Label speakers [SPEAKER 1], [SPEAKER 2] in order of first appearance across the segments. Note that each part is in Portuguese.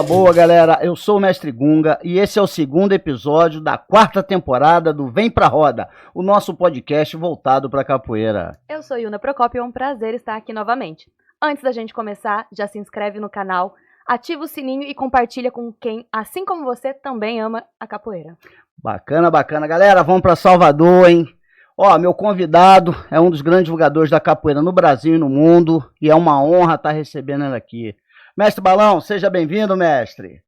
[SPEAKER 1] Boa, galera. Eu sou o Mestre Gunga e esse é o segundo episódio da quarta temporada do Vem Pra Roda, o nosso podcast voltado pra capoeira.
[SPEAKER 2] Eu sou Yuna Procópio, é um prazer estar aqui novamente. Antes da gente começar, já se inscreve no canal, ativa o sininho e compartilha com quem, assim como você, também ama a capoeira.
[SPEAKER 1] Bacana. Galera, vamos pra Salvador, hein? Ó, meu convidado é um dos grandes divulgadores da capoeira no Brasil e no mundo e é uma honra estar recebendo ele aqui. Mestre Balão, seja bem-vindo, mestre.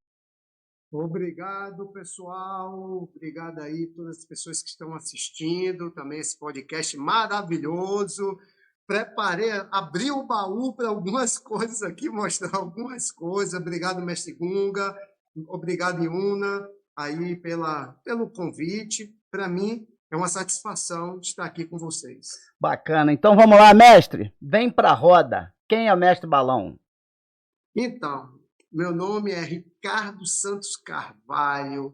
[SPEAKER 3] Obrigado, pessoal. Obrigado aí a todas as pessoas que estão assistindo também esse podcast maravilhoso. Preparei, abri o baú para algumas coisas aqui, mostrar algumas coisas. Obrigado, Mestre Gunga. Obrigado, Yuna, aí pelo convite. Para mim, é uma satisfação estar aqui com vocês.
[SPEAKER 1] Bacana. Então vamos lá, mestre. Vem pra roda. Quem é o mestre Balão?
[SPEAKER 3] Então, meu nome é Ricardo Santos Carvalho.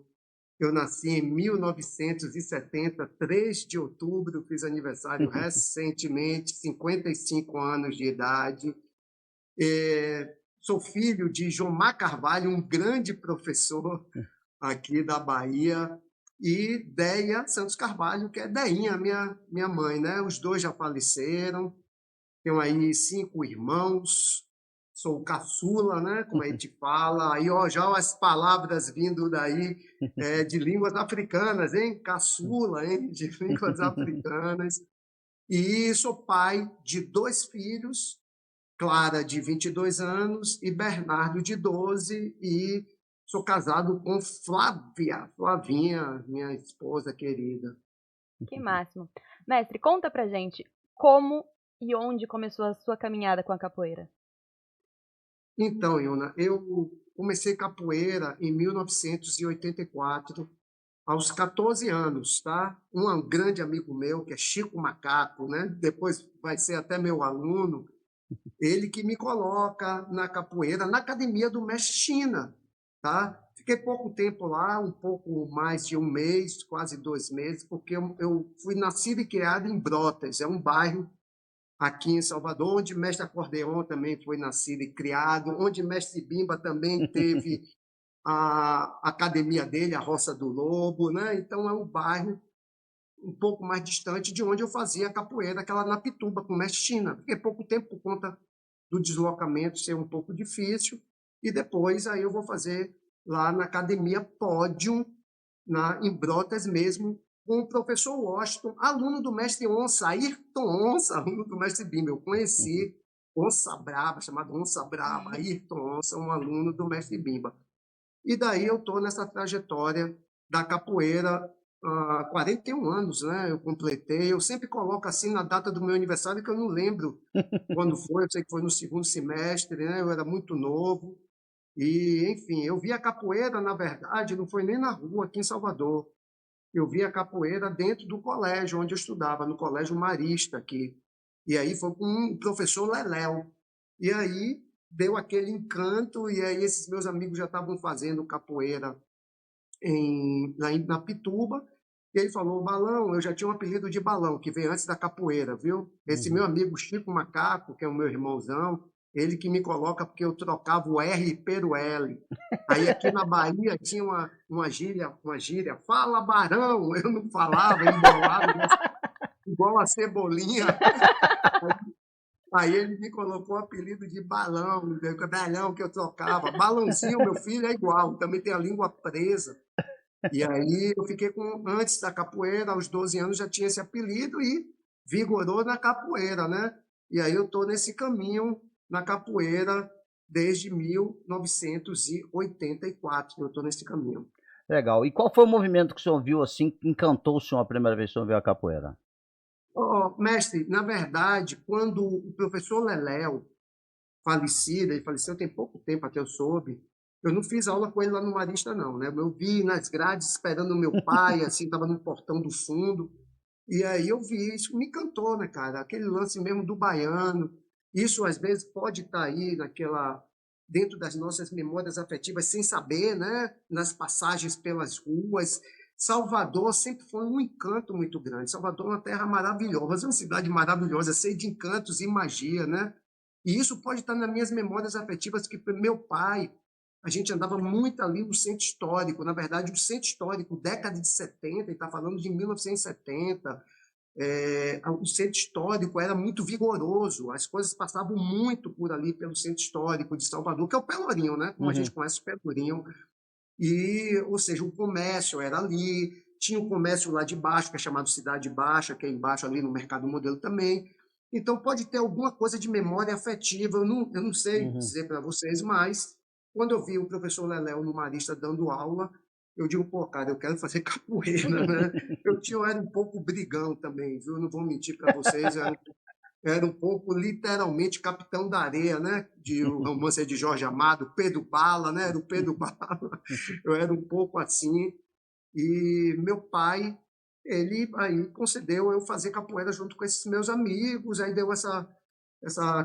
[SPEAKER 3] Eu nasci em 1970, 3 de outubro, fiz aniversário recentemente, 55 anos de idade. Sou filho de Jomar Carvalho, um grande professor aqui da Bahia, e Deia Santos Carvalho, que é Deinha, minha mãe, né? Os dois já faleceram. Tenho aí 5 irmãos. Sou o caçula, né? Como a gente fala. Aí, ó, já as palavras vindo daí de línguas africanas, hein? Caçula, hein? De línguas africanas. E sou pai de 2 filhos, Clara, de 22 anos, e Bernardo, de 12. E sou casado com Flavinha, minha esposa querida.
[SPEAKER 2] Que máximo. Mestre, conta pra gente como e onde começou a sua caminhada com a capoeira.
[SPEAKER 3] Então, Yuna, eu comecei capoeira em 1984, aos 14 anos, tá? Um grande amigo meu, que é Chico Macaco, né? Depois vai ser até meu aluno, ele que me coloca na capoeira, na academia do Mestre China, tá? Fiquei pouco tempo lá, um pouco mais de 1 mês, quase 2 meses, porque eu fui nascido e criado em Brotas, é um bairro aqui em Salvador, onde Mestre Acordeon também foi nascido e criado, onde Mestre Bimba também teve a academia dele, a Roça do Lobo, né? Então é um bairro um pouco mais distante de onde eu fazia capoeira, aquela na Pituba, com Mestre China. Fiquei pouco tempo por conta do deslocamento ser um pouco difícil, e depois aí eu vou fazer lá na Academia Pódium, em Brotas mesmo, com o professor Washington, aluno do mestre Onça, Ayrton Onça, aluno do mestre Bimba. Eu conheci Onça Brava, chamado Onça Brava, Ayrton Onça, um aluno do mestre Bimba. E daí eu estou nessa trajetória da capoeira há 41 anos, né? Eu completei. Eu sempre coloco assim na data do meu aniversário, que eu não lembro quando foi, eu sei que foi no segundo semestre, né? Eu era muito novo. E, enfim, eu vi a capoeira, na verdade, não foi nem na rua aqui em Salvador. Eu vi a capoeira dentro do colégio onde eu estudava, no Colégio Marista aqui. E aí foi com o professor Leléu. E aí deu aquele encanto, e aí esses meus amigos já estavam fazendo capoeira na Pituba, e ele falou: Balão, eu já tinha um apelido de Balão, que veio antes da capoeira, viu? Esse meu amigo Chico Macaco, que é o meu irmãozão, ele que me coloca porque eu trocava o R pelo L. Aí aqui na Bahia tinha uma gíria, fala Barão, eu não falava, embolado, igual a Cebolinha. Aí ele me colocou o apelido de Balão, Balão que eu trocava. Balãozinho, meu filho, é igual, também tem a língua presa. E aí eu fiquei antes da capoeira, aos 12 anos já tinha esse apelido e vigorou na capoeira, né? E aí eu estou nesse caminho na capoeira desde 1984, eu estou nesse caminho.
[SPEAKER 1] Legal. E qual foi o movimento que o senhor viu assim que encantou o senhor a primeira vez que o senhor viu a capoeira?
[SPEAKER 3] Mestre, na verdade, quando o professor Leléu falecido, ele faleceu tem pouco tempo até eu soube, eu não fiz aula com ele lá no Marista, não, né? Eu vi nas grades esperando o meu pai, assim, estava no portão do fundo, e aí eu vi, isso me encantou, né, cara? Aquele lance mesmo do baiano, isso às vezes pode estar aí dentro das nossas memórias afetivas sem saber, né? Nas passagens pelas ruas. Salvador sempre foi um encanto muito grande. Salvador é uma terra maravilhosa, uma cidade maravilhosa, cheia de encantos e magia, né? E isso pode estar nas minhas memórias afetivas, que meu pai a gente andava muito ali no centro histórico. Na verdade, o centro histórico, década de 70, e está falando de 1970, o centro histórico era muito vigoroso, as coisas passavam muito por ali pelo centro histórico de Salvador, que é o Pelourinho, né? Como a gente conhece o Pelourinho. E, ou seja, o comércio era ali, tinha o comércio lá de baixo, que é chamado Cidade Baixa, que é embaixo ali no Mercado Modelo também. Então, pode ter alguma coisa de memória afetiva, eu não sei dizer para vocês, mas quando eu vi o professor Leléo no Marista dando aula, eu digo, pô, cara, eu quero fazer capoeira, né? Eu era um pouco brigão também, viu? Não vou mentir para vocês, era um pouco, literalmente, Capitão da Areia, né? O romance de Jorge Amado, Pedro Bala, né? Era o Pedro Bala. Eu era um pouco assim. E meu pai, ele aí concedeu eu fazer capoeira junto com esses meus amigos, aí deu essa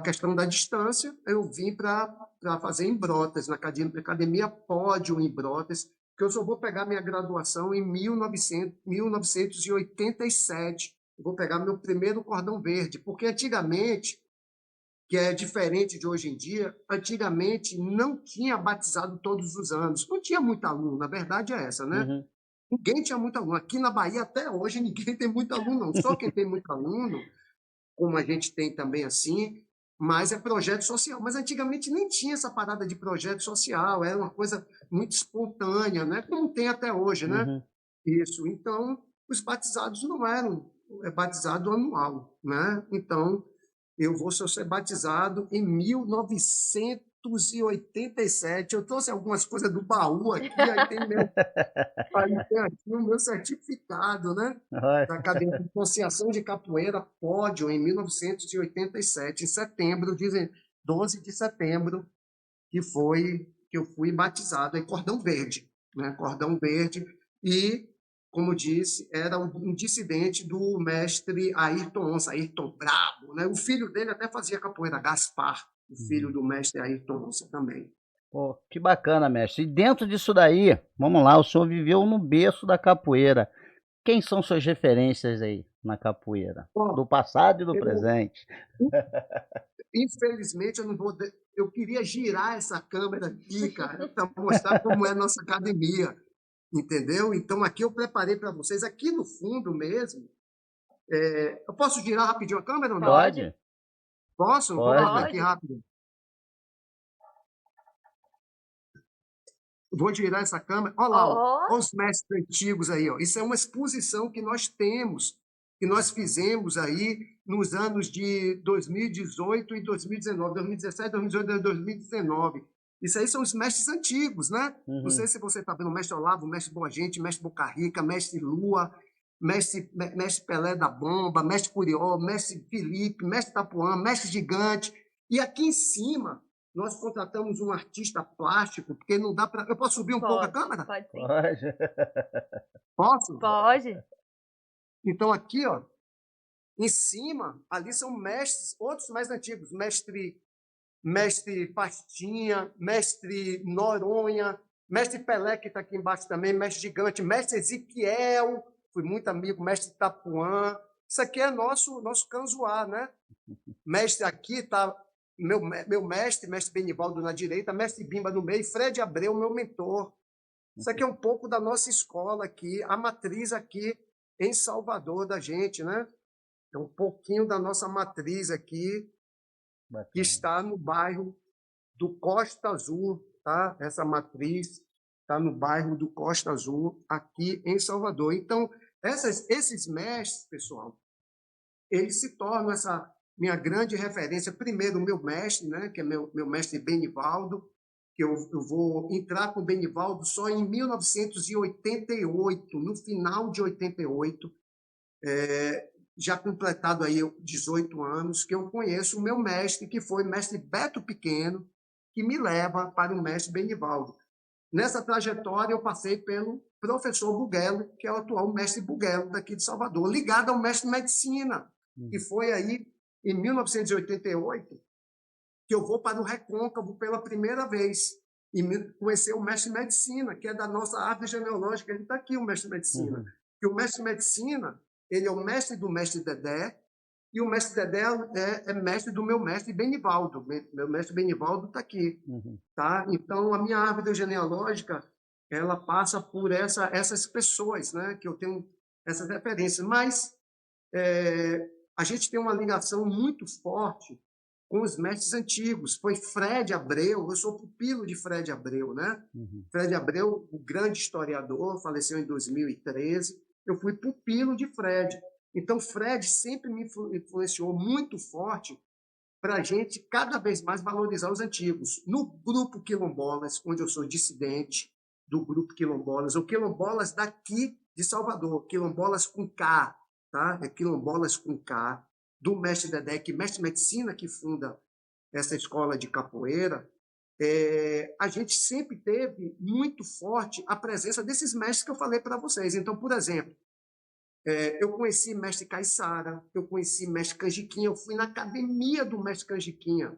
[SPEAKER 3] questão da distância, eu vim para fazer em Brotas, na Academia Pódio em Brotas, que eu só vou pegar minha graduação em 1987. Eu vou pegar meu primeiro cordão verde, porque antigamente, que é diferente de hoje em dia, antigamente não tinha batizado todos os anos, não tinha muito aluno, na verdade é essa, né? Ninguém tinha muito aluno. Aqui na Bahia, até hoje, ninguém tem muito aluno, não. Só quem tem muito aluno, como a gente tem também assim, mas é projeto social. Mas antigamente nem tinha essa parada de projeto social, era uma coisa muito espontânea, né? Como tem até hoje, né? Isso. Então, os batizados não eram batizado anual, né? Então, eu vou ser batizado em 1987. Eu trouxe algumas coisas do baú aqui, aí tem aqui o meu certificado, né? Da Academia de Associação de Capoeira Pódio, em 1987, em setembro, 12 de setembro, que eu fui batizado em Cordão Verde, né? Cordão Verde, e, como disse, era um dissidente do mestre Ayrton Onça, Ayrton Brabo, né? O filho dele até fazia capoeira, Gaspar, o filho do mestre Ayrton Onça também.
[SPEAKER 1] Pô, que bacana, mestre. E dentro disso daí, vamos lá, o senhor viveu no berço da capoeira. Quem são suas referências aí na capoeira?
[SPEAKER 3] Bom,
[SPEAKER 1] Do passado e do presente.
[SPEAKER 3] infelizmente, eu não vou. Eu queria girar essa câmera aqui, cara, para mostrar como é a nossa academia, entendeu? Então, aqui eu preparei para vocês, aqui no fundo mesmo. Eu posso girar rapidinho a câmera ou não?
[SPEAKER 1] Pode?
[SPEAKER 3] Posso? Vou
[SPEAKER 1] Pode.
[SPEAKER 3] botar aqui rápido. Vou girar essa câmera. Olha lá, olha os mestres antigos aí. Ó. Isso é uma exposição que nós temos, que nós fizemos aí nos anos de 2018 e 2019, 2017, 2018 e 2019. Isso aí são os mestres antigos, né? Não sei se você está vendo o mestre Olavo, o mestre Boa Gente, mestre Boca Rica, mestre Lua, mestre Pelé da Bomba, mestre Curió, mestre Felipe, mestre Tapuã, mestre Gigante. E aqui em cima nós contratamos um artista plástico, porque não dá para... Eu posso subir pouco a câmera?
[SPEAKER 2] Pode sim.
[SPEAKER 1] Pode.
[SPEAKER 3] Posso?
[SPEAKER 2] Pode.
[SPEAKER 3] Então, aqui, ó, em cima, ali são mestres, outros mais antigos, mestre Pastinha, mestre Noronha, mestre Pelé, que está aqui embaixo também, mestre Gigante, mestre Ezequiel, fui muito amigo, mestre Tapuã. Isso aqui é nosso canzoá, né? Mestre aqui está... Meu mestre Benivaldo na direita, mestre Bimba no meio, Fred Abreu, meu mentor. Isso aqui é um pouco da nossa escola aqui, a matriz aqui em Salvador da gente, né? É um pouquinho da nossa matriz aqui, que está no bairro do Costa Azul, tá? Essa matriz está no bairro do Costa Azul, aqui em Salvador. Então, esses mestres, pessoal, eles se tornam essa minha grande referência. Primeiro, o meu mestre, né, que é meu mestre Benivaldo, que eu vou entrar com o Benivaldo só em 1988, no final de 88, já completado aí 18 anos, que eu conheço o meu mestre, que foi o mestre Beto Pequeno, que me leva para o mestre Benivaldo. Nessa trajetória, eu passei pelo professor Buguelo, que é o atual mestre Buguelo daqui de Salvador, ligado ao mestre Medicina, que foi aí em 1988, que eu vou para o Recôncavo pela primeira vez e conhecer o mestre Medicina, que é da nossa árvore genealógica. Ele está aqui, o mestre Medicina. E o mestre Medicina, ele é o mestre do mestre Dedé E o mestre Dedé é mestre do meu mestre Benivaldo. Meu mestre Benivaldo está aqui. Tá? Então, a minha árvore genealógica, ela passa por essas pessoas, né? Que eu tenho essas referências. Mas a gente tem uma ligação muito forte com os mestres antigos. Foi Fred Abreu, eu sou pupilo de Fred Abreu, né? Fred Abreu, o grande historiador, faleceu em 2013. Eu fui pupilo de Fred. Então, Fred sempre me influenciou muito forte para a gente cada vez mais valorizar os antigos. No grupo Quilombolas, onde eu sou dissidente do grupo Quilombolas, ou Quilombolas daqui de Salvador, Quilombolas com K, tá? É Quilombolas com K, do mestre Dedé, que mestre medicina que funda essa escola de capoeira. A gente sempre teve muito forte a presença desses mestres que eu falei para vocês. Então, por exemplo, eu conheci mestre Caiçara, eu conheci mestre Canjiquinha, eu fui na academia do mestre Canjiquinha,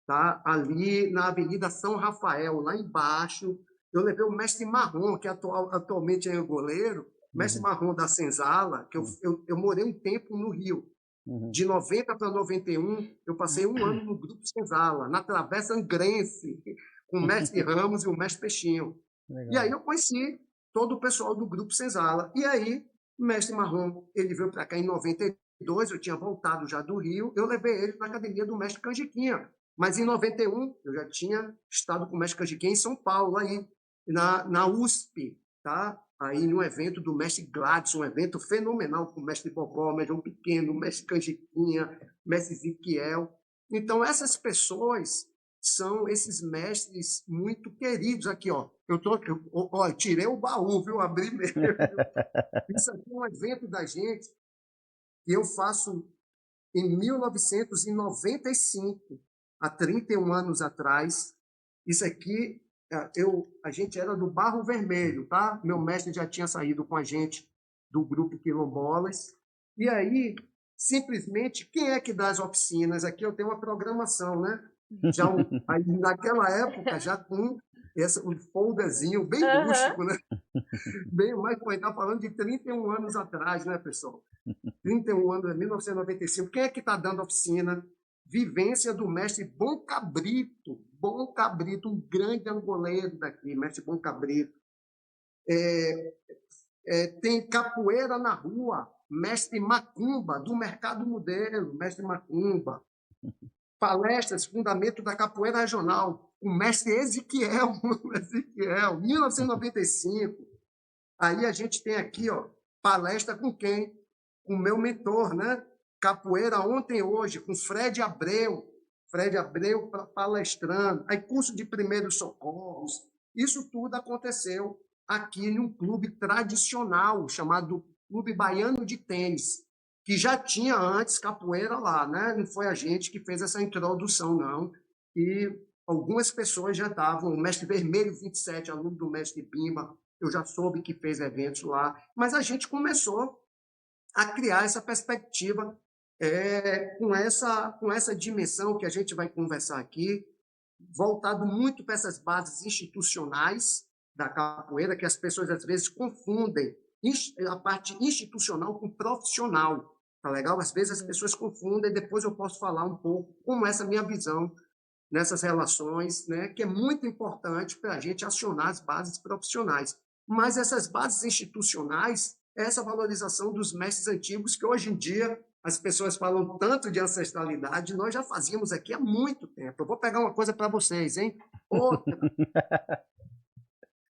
[SPEAKER 3] tá? Ali na Avenida São Rafael, lá embaixo. Eu levei o mestre Marrom, que atualmente é goleiro, mestre Marrom da Senzala, que eu morei um tempo no Rio. De 90 para 91, eu passei um ano no Grupo Senzala, na Travessa Angrense, com o mestre Ramos e o mestre Peixinho. Legal. E aí eu conheci todo o pessoal do Grupo Senzala. E aí, o mestre Marrom, ele veio para cá em 92, eu tinha voltado já do Rio, eu levei ele para a academia do mestre Canjiquinha. Mas em 91, eu já tinha estado com o mestre Canjiquinha em São Paulo, aí, na USP, tá? Aí num evento do mestre Gladson, um evento fenomenal com o mestre Bobó, o mestre João Pequeno, o mestre Canjiquinha, o mestre Ezequiel. Então, essas pessoas são esses mestres muito queridos. Aqui, ó. Eu tirei o baú, viu? Abri mesmo. Isso aqui é um evento da gente que eu faço em 1995, há 31 anos atrás. Isso aqui, a gente era do Barro Vermelho, tá? Meu mestre já tinha saído com a gente do grupo Quilombolas. E aí, simplesmente, quem é que dá as oficinas? Aqui eu tenho uma programação, né? Já aí, naquela época, já com um folderzinho bem rústico, né? Bem, mas pô, está falando de 31 anos atrás, né, pessoal? 31 anos, 1995. Quem é que está dando oficina? Vivência do mestre Bom Cabrito, um grande angoleiro daqui, mestre Bom Cabrito. Tem capoeira na rua, mestre Macumba, do Mercado Modelo, mestre Macumba. Palestras, fundamento da capoeira regional, o mestre Ezequiel, 1995. Aí a gente tem aqui, ó, palestra com quem? Com o meu mentor, né? Capoeira ontem e hoje, com Fred Abreu palestrando, aí curso de primeiros socorros. Isso tudo aconteceu aqui num clube tradicional chamado Clube Baiano de Tênis, que já tinha antes capoeira lá, né? Não foi a gente que fez essa introdução, não. E algumas pessoas já estavam, o mestre Vermelho 27, aluno do mestre Bimba, eu já soube que fez eventos lá, mas a gente começou a criar essa perspectiva com essa dimensão que a gente vai conversar aqui, voltado muito para essas bases institucionais da capoeira, que as pessoas às vezes confundem a parte institucional com profissional, tá legal? Às vezes as pessoas confundem, depois eu posso falar um pouco como essa minha visão nessas relações, né, que é muito importante para a gente acionar as bases profissionais. Mas essas bases institucionais, essa valorização dos mestres antigos, que hoje em dia as pessoas falam tanto de ancestralidade, nós já fazíamos aqui há muito tempo. Eu vou pegar uma coisa para vocês, hein? Outra.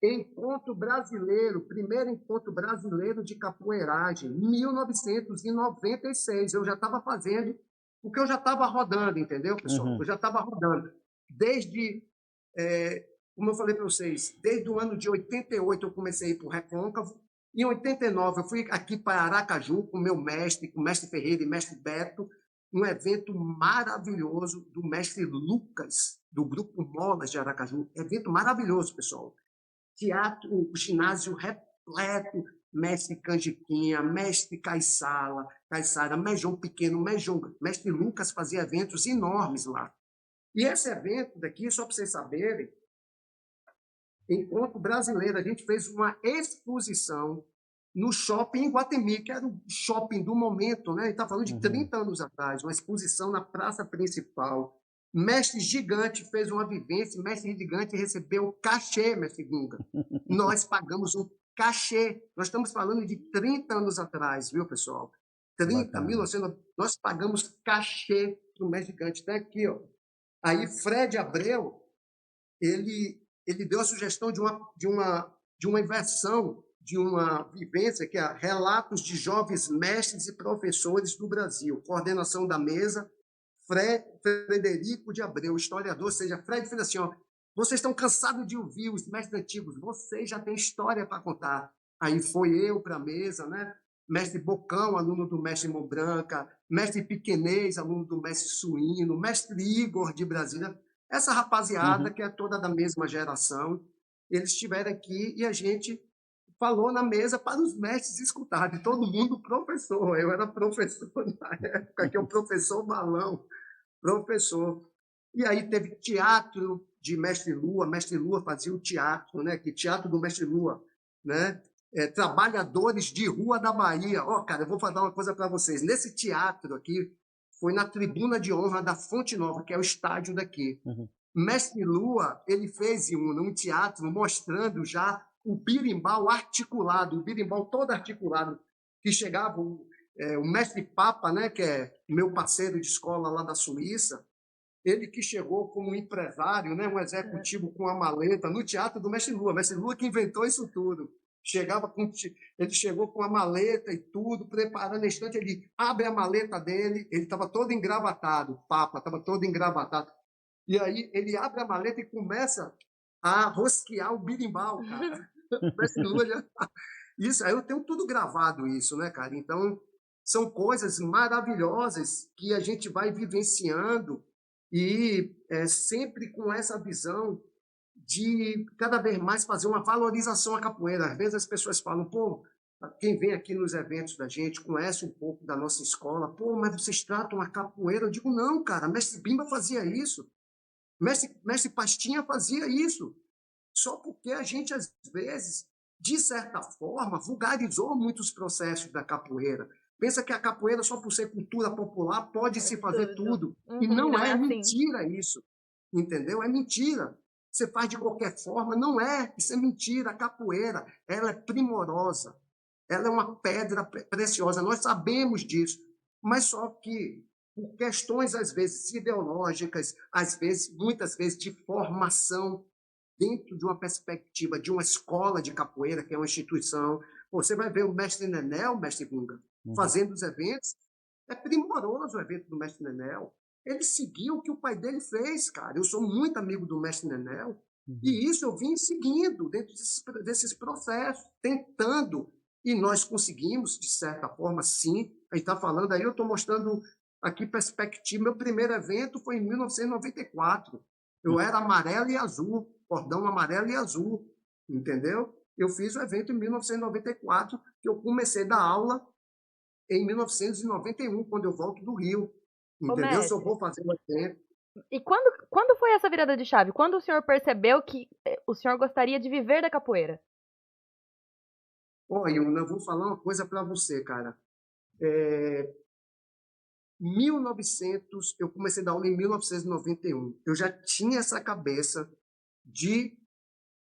[SPEAKER 3] Encontro brasileiro, primeiro encontro brasileiro de capoeiragem, 1996. Eu já estava fazendo, porque eu já estava rodando, entendeu, pessoal? Eu já estava rodando. Desde, como eu falei para vocês, desde o ano de 88 eu comecei a ir para o Recôncavo. Em 89 eu fui aqui para Aracaju com meu mestre, com o mestre Ferreira e mestre Beto, um evento maravilhoso do mestre Lucas, do Grupo Molas de Aracaju. Evento maravilhoso, pessoal. Teatro, o ginásio repleto, mestre Canjiquinha, mestre Caiçara, mestre João Pequeno, mestre Lucas fazia eventos enormes lá. E esse evento daqui, só para vocês saberem, Encontro Brasileiro, a gente fez uma exposição no shopping em Iguatemi, que era o shopping do momento, né? Ele está falando de
[SPEAKER 1] Uhum.
[SPEAKER 3] 30 anos atrás, uma exposição na praça principal. Mestre Gigante fez uma vivência, Mestre Gigante recebeu cachê, Mestre Gunga. Nós pagamos um cachê. Nós estamos falando de 30 anos atrás, viu, pessoal? 30,
[SPEAKER 1] Bacana.
[SPEAKER 3] 1900, nós pagamos cachê para o Mestre Gigante. Está aqui, ó. Aí Fred Abreu, ele deu a sugestão de uma inversão, de uma vivência, que é Relatos de Jovens Mestres e Professores do Brasil. Coordenação da mesa, Frederico de Abreu, historiador. Ou seja, Fred fez assim, ó, vocês estão cansados de ouvir os mestres antigos, vocês já têm história para contar. Aí foi eu para a mesa, né? Mestre Bocão, aluno do mestre Mobranca, mestre Piquenês, aluno do mestre Suíno, mestre Igor de Brasília. Essa rapaziada, que é toda da mesma geração, eles estiveram aqui e a gente falou na mesa para os mestres escutarem. Todo mundo professor. Eu era professor na época, que é o professor Balão, professor. E aí teve teatro de Mestre Lua fazia o teatro, né? Que teatro do Mestre Lua, né? Trabalhadores de Rua da Bahia. Ó, cara, eu vou falar uma coisa para vocês. Nesse teatro aqui, foi na Tribuna de Honra da Fonte Nova, que é o estádio daqui.
[SPEAKER 1] Uhum.
[SPEAKER 3] Mestre Lua, ele fez um teatro mostrando já o birimbau articulado, o birimbau todo articulado, que chegava o mestre Papa, né, que é meu parceiro de escola lá da Suíça, ele que chegou como empresário, né, um executivo com a maleta, no teatro do Mestre Lua que inventou isso tudo. Ele chegou com a maleta e tudo, preparando a estante, ele abre a maleta dele, ele estava todo engravatado, o Papa estava todo engravatado. E aí ele abre a maleta e começa a rosquear o birimbau, cara. Isso, aí eu tenho tudo gravado isso, né, cara? Então, são coisas maravilhosas que a gente vai vivenciando e sempre com essa visão de cada vez mais fazer uma valorização à capoeira. Às vezes as pessoas falam, pô, quem vem aqui nos eventos da gente conhece um pouco da nossa escola, pô, mas vocês tratam a capoeira? Eu digo, não, cara, Mestre Bimba fazia isso. Mestre Pastinha fazia isso. Só porque a gente, às vezes, de certa forma, vulgarizou muitos processos da capoeira. Pensa que a capoeira, só por ser cultura popular, pode se fazer tudo. E não é
[SPEAKER 2] assim.
[SPEAKER 3] mentira isso. Entendeu? É mentira. Você faz de qualquer forma. Não é. Isso é mentira. A capoeira, ela é primorosa. Ela é uma pedra preciosa. Nós sabemos disso. Mas só que por questões, às vezes, ideológicas, muitas vezes, de formação, dentro de uma perspectiva de uma escola de capoeira, que é uma instituição, você vai ver o mestre Nenel, o mestre Gunga, fazendo os eventos. É primoroso o evento do mestre Nenel. Ele seguiu o que o pai dele fez, cara. Eu sou muito amigo do mestre Nenel, e isso eu vim seguindo dentro desses processos, tentando, e nós conseguimos, de certa forma, sim. A gente está falando aí, eu estou mostrando aqui perspectiva. Meu primeiro evento foi em 1994. Eu era amarelo e azul, cordão amarelo e azul, entendeu? Eu fiz o evento em 1994, que eu comecei a dar aula em 1991, quando eu volto do Rio, entendeu? Se eu vou fazer um evento.
[SPEAKER 2] E quando foi essa virada de chave? Quando o senhor percebeu que o senhor gostaria de viver da capoeira?
[SPEAKER 3] Olha, eu vou falar uma coisa para você, cara. 1900, eu comecei a dar aula em 1991. Eu já tinha essa cabeça de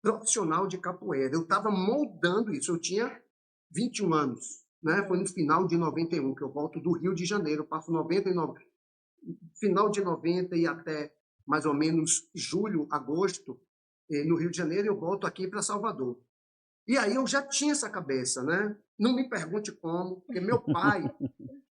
[SPEAKER 3] profissional de capoeira. Eu estava moldando isso. Eu tinha 21 anos, né? Foi no final de 91 que eu volto do Rio de Janeiro. Eu passo 99, final de 90 e até mais ou menos julho, agosto, no Rio de Janeiro, eu volto aqui para Salvador. E aí eu já tinha essa cabeça, né? Não me pergunte como, porque meu pai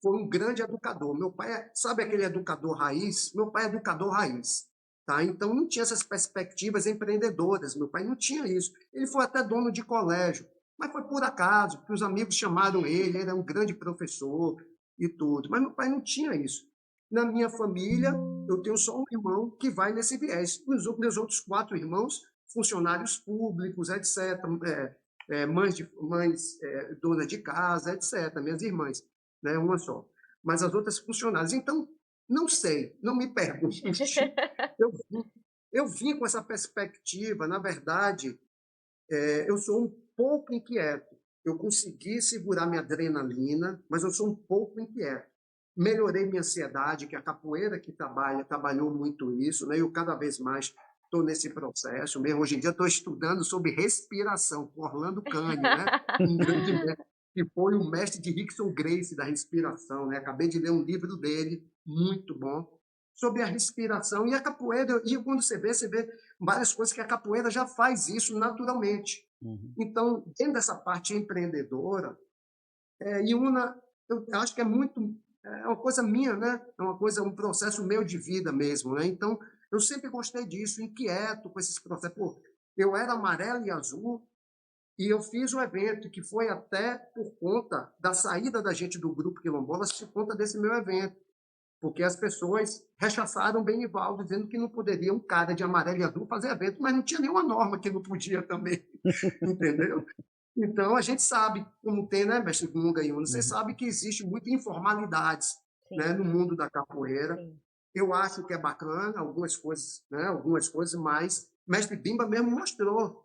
[SPEAKER 3] foi um grande educador. Meu pai, sabe aquele educador raiz? Meu pai é educador raiz. Tá? Então, não tinha essas perspectivas empreendedoras. Meu pai não tinha isso. Ele foi até dono de colégio, mas foi por acaso, porque os amigos chamaram ele era um grande professor e tudo. Mas meu pai não tinha isso. Na minha família, eu tenho só um irmão que vai nesse viés. Os meus outros 4 irmãos, funcionários públicos, etc., mães donas de casa, etc., minhas irmãs, né, uma só. Mas as outras funcionárias. Então, não sei, não me pergunte. Eu vim com essa perspectiva, na verdade, eu sou um pouco inquieto. eu consegui segurar minha adrenalina, mas eu sou um pouco inquieto. Melhorei minha ansiedade, que a capoeira que trabalhou muito isso, né? Eu cada vez mais estou nesse processo mesmo. Hoje em dia estou estudando sobre respiração com Orlando Cânio, né? Um grande mestre, que foi o mestre de Rickson Gracie da respiração, né? Acabei de ler um livro dele, muito bom, sobre a respiração. E a capoeira, e quando você vê várias coisas que a capoeira já faz isso naturalmente. Então, dentro dessa parte empreendedora, Iuna, eu acho que é uma coisa minha, né? É uma coisa, um processo meu de vida mesmo, né? Então, eu sempre gostei disso, inquieto com esses processos. Pô, eu era amarelo e azul e eu fiz um evento que foi até por conta da saída da gente do grupo Quilombolas, por conta desse meu evento, porque as pessoas rechaçaram o Benivaldo, dizendo que não poderia um cara de amarelo e azul fazer evento, mas não tinha nenhuma norma que não podia também, entendeu? Então, a gente sabe como tem, né, mestre Gunga e Una? Você sabe que existe muita informalidades, né, no mundo da capoeira. Sim. Eu acho que é bacana algumas coisas, né, mas mestre Bimba mesmo mostrou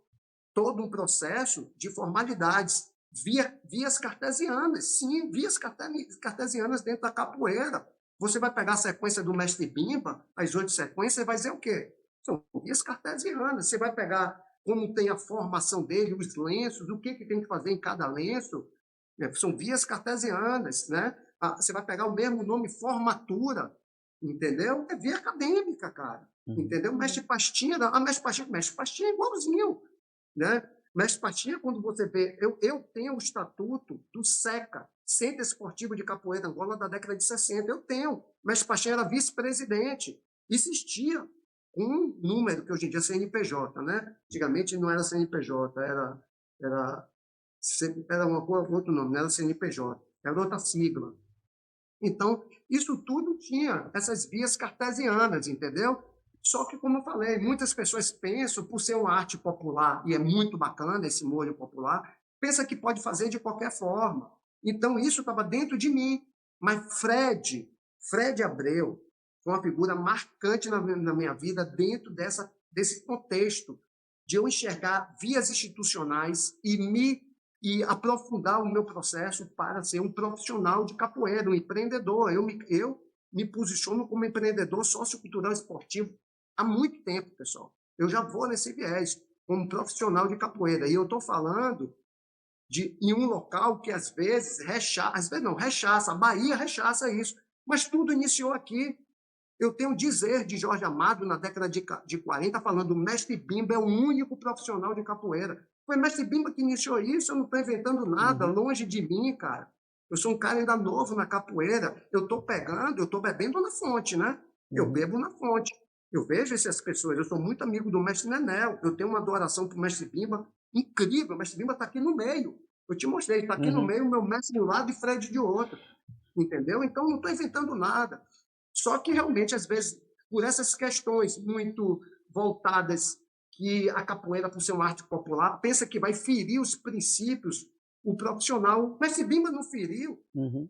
[SPEAKER 3] todo um processo de formalidades, vias cartesianas, sim, vias cartesianas dentro da capoeira. Você vai pegar a sequência do mestre Bimba, as 8 sequências, e vai dizer o quê? São vias cartesianas. Você vai pegar como tem a formação dele, os lenços, o que tem que fazer em cada lenço, são vias cartesianas, né? Você vai pegar o mesmo nome, formatura, entendeu? É via acadêmica, cara, entendeu? Mestre Pastinha, mestre Pastinha é igualzinho, né? Mestre Pastinha, quando você vê, eu tenho o estatuto do SECA, Centro Esportivo de Capoeira Angola, da década de 60, eu tenho. Mestre Pastinha era vice-presidente, existia um número que hoje em dia é CNPJ, né? Antigamente não era CNPJ, era outro nome, não era CNPJ, era outra sigla. Então, isso tudo tinha essas vias cartesianas, entendeu? Só que, como eu falei, muitas pessoas pensam, por ser uma arte popular, e é muito bacana esse molho popular, pensa que pode fazer de qualquer forma. Então, isso estava dentro de mim. Mas Fred Abreu, foi uma figura marcante na minha vida dentro desse contexto de eu enxergar vias institucionais e aprofundar o meu processo para ser um profissional de capoeira, um empreendedor. Eu me posiciono como empreendedor sociocultural esportivo há muito tempo, pessoal. Eu já vou nesse viés, como profissional de capoeira. E eu estou falando em um local que às vezes rechaça, a Bahia rechaça isso. Mas tudo iniciou aqui. Eu tenho um dizer de Jorge Amado, na década de 40, falando o mestre Bimba é o único profissional de capoeira. Foi o mestre Bimba que iniciou isso, eu não estou inventando nada, longe de mim, cara. Eu sou um cara ainda novo na capoeira, eu estou bebendo na fonte, né? Eu bebo na fonte. Eu vejo essas pessoas, eu sou muito amigo do mestre Nenel, eu tenho uma adoração para o mestre Bimba incrível, o mestre Bimba está aqui no meio. Eu te mostrei, está aqui no meio, o meu mestre de um lado e Fred de outro. Entendeu? Então, não estou inventando nada. Só que, realmente, às vezes, por essas questões muito voltadas que a capoeira, por ser uma arte popular, pensa que vai ferir os princípios, o profissional. Mas se Bimba não feriu,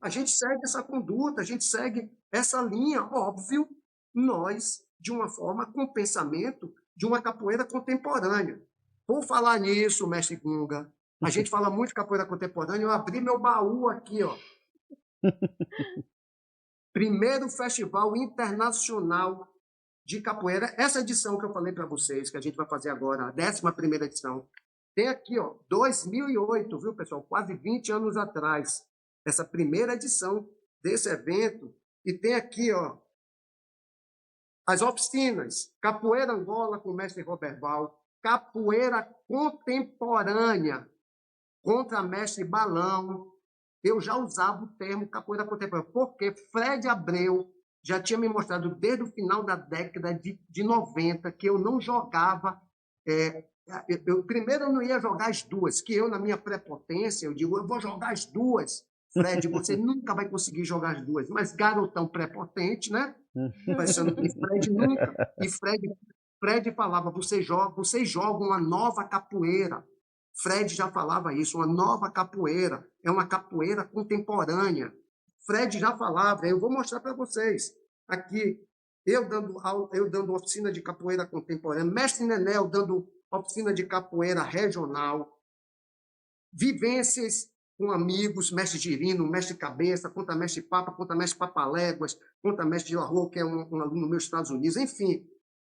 [SPEAKER 3] a gente segue essa conduta, a gente segue essa linha. Óbvio, nós, de uma forma, com pensamento de uma capoeira contemporânea. Por falar nisso, mestre Gunga, a gente fala muito de capoeira contemporânea, eu abri meu baú aqui, ó. Primeiro Festival Internacional de Capoeira. Essa edição que eu falei para vocês, que a gente vai fazer agora, a 11ª edição, tem aqui, ó, 2008, viu, pessoal? Quase 20 anos atrás, essa primeira edição desse evento. E tem aqui, ó, as oficinas, Capoeira Angola com o mestre Roberval, Capoeira Contemporânea contra mestre Balão. Eu já usava o termo capoeira contemporânea, porque Fred Abreu já tinha me mostrado desde o final da década de 90 que eu não jogava. Primeiro, eu não ia jogar as duas, que eu, na minha prepotência, eu digo, eu vou jogar as duas. Fred, você nunca vai conseguir jogar as duas. Mas garotão prepotente, né? Pensando que Fred nunca. E Fred falava, vocês jogam uma nova capoeira. Fred já falava isso, uma nova capoeira, é uma capoeira contemporânea. Fred já falava, eu vou mostrar para vocês. Aqui, eu dando oficina de capoeira contemporânea, mestre Nenel dando oficina de capoeira regional, vivências com amigos, mestre Girino, mestre Cabeça, conta mestre Papa, conta mestre Papaléguas, conta mestre de La Rua, que é um aluno meu dos Estados Unidos, enfim.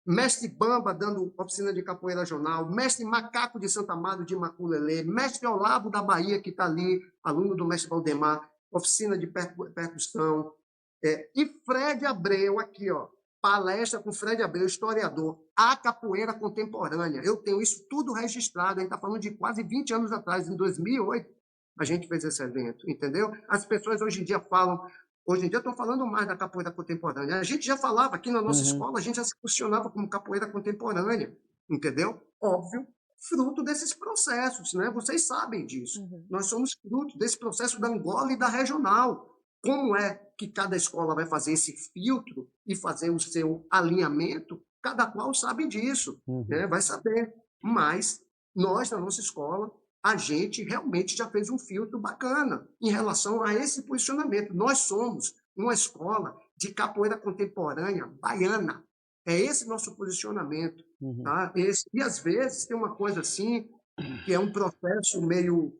[SPEAKER 3] Mestre Bamba dando oficina de capoeira regional, mestre Macaco de Santa Amaro de Maculelê, mestre Olavo da Bahia, que está ali, aluno do mestre Valdemar, oficina de percussão, e Fred Abreu, aqui, ó, palestra com Fred Abreu, historiador, a capoeira contemporânea. Eu tenho isso tudo registrado, a gente está falando de quase 20 anos atrás, em 2008, a gente fez esse evento, entendeu? As pessoas hoje em dia falam, hoje em dia estão falando mais da capoeira contemporânea. A gente já falava aqui na nossa escola, a gente já se posicionava como capoeira contemporânea, entendeu? Óbvio, fruto desses processos, né? Vocês sabem disso. Nós somos fruto desse processo da Angola e da regional. Como é que cada escola vai fazer esse filtro e fazer o seu alinhamento? Cada qual sabe disso, né? Vai saber. Mas nós, na nossa escola, a gente realmente já fez um filtro bacana em relação a esse posicionamento. Nós somos uma escola de capoeira contemporânea baiana. É esse nosso posicionamento. Tá? E, às vezes, tem uma coisa assim, que é um processo meio...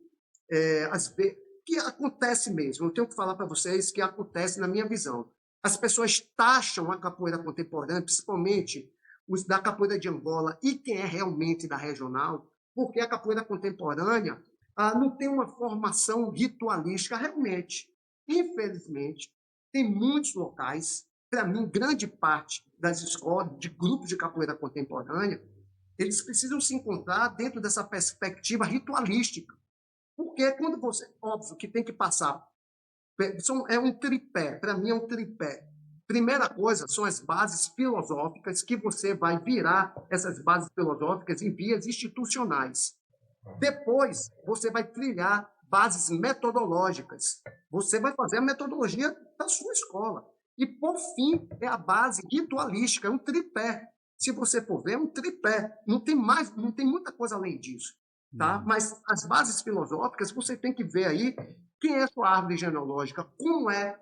[SPEAKER 3] às vezes, que acontece mesmo. Eu tenho que falar para vocês que acontece na minha visão. As pessoas taxam a capoeira contemporânea, principalmente os da capoeira de Angola e quem é realmente da regional, porque a capoeira contemporânea não tem uma formação ritualística realmente. Infelizmente, tem muitos locais, para mim, grande parte das escolas, de grupos de capoeira contemporânea, eles precisam se encontrar dentro dessa perspectiva ritualística. Porque quando você... Óbvio que tem que passar... É um tripé, para mim é um tripé. Primeira coisa são as bases filosóficas, que você vai virar essas bases filosóficas em vias institucionais. Depois, você vai trilhar bases metodológicas. Você vai fazer a metodologia da sua escola. E, por fim, é a base ritualística, é um tripé. Se você for ver, é um tripé. Não tem muita coisa além disso. Tá? Mas as bases filosóficas, você tem que ver aí quem é a sua árvore genealógica, como é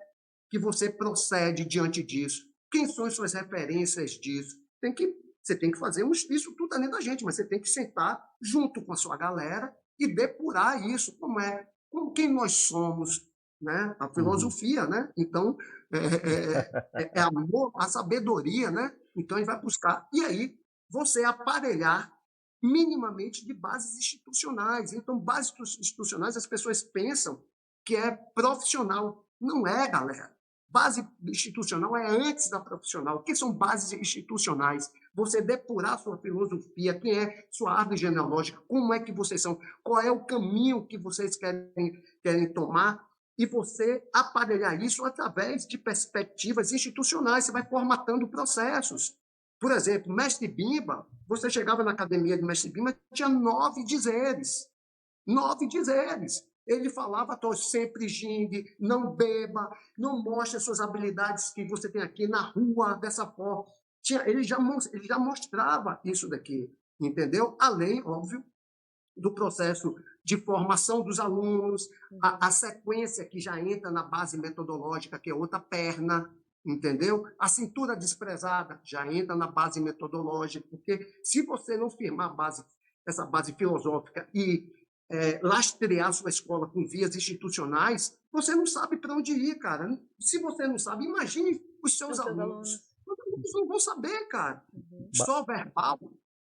[SPEAKER 3] que você procede diante disso, quem são as suas referências disso. Você tem que fazer isso tudo dentro da gente, mas você tem que sentar junto com a sua galera e depurar isso, como quem nós somos, né? A filosofia, né? Então, é amor, a sabedoria, né? Então, a gente vai buscar. E aí, você aparelhar minimamente de bases institucionais. Então, bases institucionais, as pessoas pensam que é profissional. Não é, galera. Base institucional é antes da profissional. O que são bases institucionais? Você depurar sua filosofia, quem é sua árvore genealógica, como é que vocês são, qual é o caminho que vocês querem tomar, e você aparelhar isso através de perspectivas institucionais. Você vai formatando processos. Por exemplo, mestre Bimba, você chegava na academia do mestre Bimba, tinha 9 dizeres. 9 dizeres. Ele falava, tô sempre gingue, não beba, não mostre as suas habilidades que você tem aqui na rua, dessa forma. Ele já mostrava isso daqui, entendeu? Além, óbvio, do processo de formação dos alunos, a sequência que já entra na base metodológica, que é outra perna, entendeu? A cintura desprezada já entra na base metodológica, porque se você não firmar essa base filosófica e lastrear sua escola com vias institucionais, você não sabe para onde ir, cara. Se você não sabe, imagine os seus alunos. Eles não vão saber, cara. Só verbal,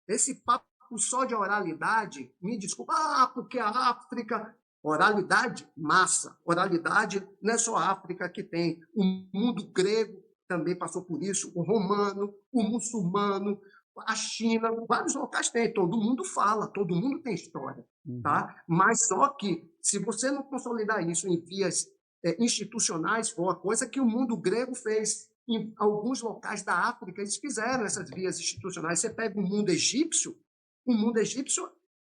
[SPEAKER 3] esse papo só de oralidade, me desculpa, porque a África... Oralidade, massa. Oralidade não é só a África que tem. O mundo grego também passou por isso, o romano, o muçulmano, a China, vários locais tem. Todo mundo fala, todo mundo tem história. Tá? Mas só que, se você não consolidar isso em vias institucionais, foi uma coisa que o mundo grego fez. Em alguns locais da África, eles fizeram essas vias institucionais. Você pega o mundo egípcio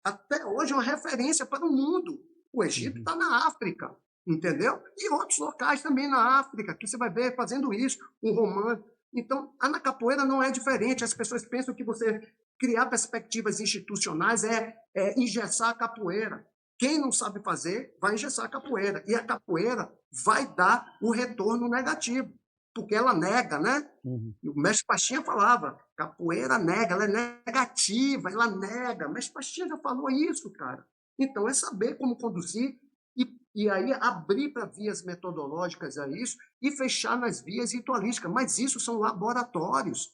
[SPEAKER 3] até hoje é uma referência para o mundo. O Egito está na África, entendeu? E outros locais também na África, que você vai ver fazendo isso, o romano. Então, na capoeira não é diferente. As pessoas pensam que você criar perspectivas institucionais é engessar a capoeira. Quem não sabe fazer, vai engessar a capoeira. E a capoeira vai dar o retorno negativo, porque ela nega, né? E o mestre Pastinha falava, capoeira nega, ela é negativa, ela nega. O mestre Pastinha já falou isso, cara. Então, é saber como conduzir e aí abrir para vias metodológicas a isso e fechar nas vias ritualísticas. Mas isso são laboratórios.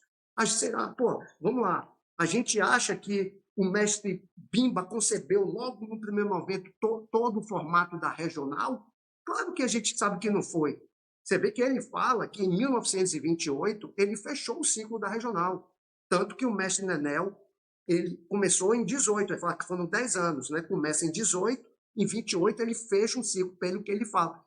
[SPEAKER 3] Pô, vamos lá. A gente acha que o mestre Bimba concebeu logo no primeiro momento todo o formato da regional? Claro que a gente sabe que não foi. Você vê que ele fala que em 1928 ele fechou o ciclo da regional. Tanto que o mestre Nenel ele começou em 18, ele fala que foram 10 anos, né? Começa em 18, em 28 ele fecha um ciclo, pelo que ele fala.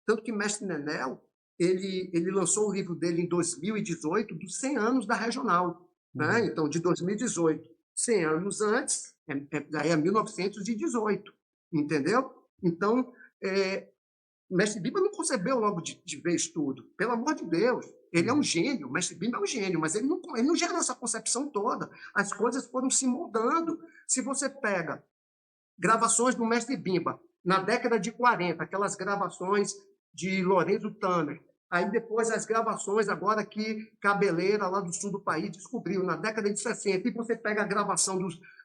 [SPEAKER 3] Tanto que mestre Nenel, ele lançou o livro dele em 2018, dos 100 anos da regional. Né? Então, de 2018, 100 anos antes, é 1918, entendeu? Então, o mestre Bimba não concebeu logo de vez tudo. Pelo amor de Deus, ele é um gênio, o mestre Bimba é um gênio, mas ele não gerou essa concepção toda. As coisas foram se moldando. Se você pega gravações do mestre Bimba, na década de 40, aquelas gravações de Lorenzo Tanner, aí depois as gravações agora que Cabeleira, lá do sul do país, descobriu, na década de 60, e você pega a gravação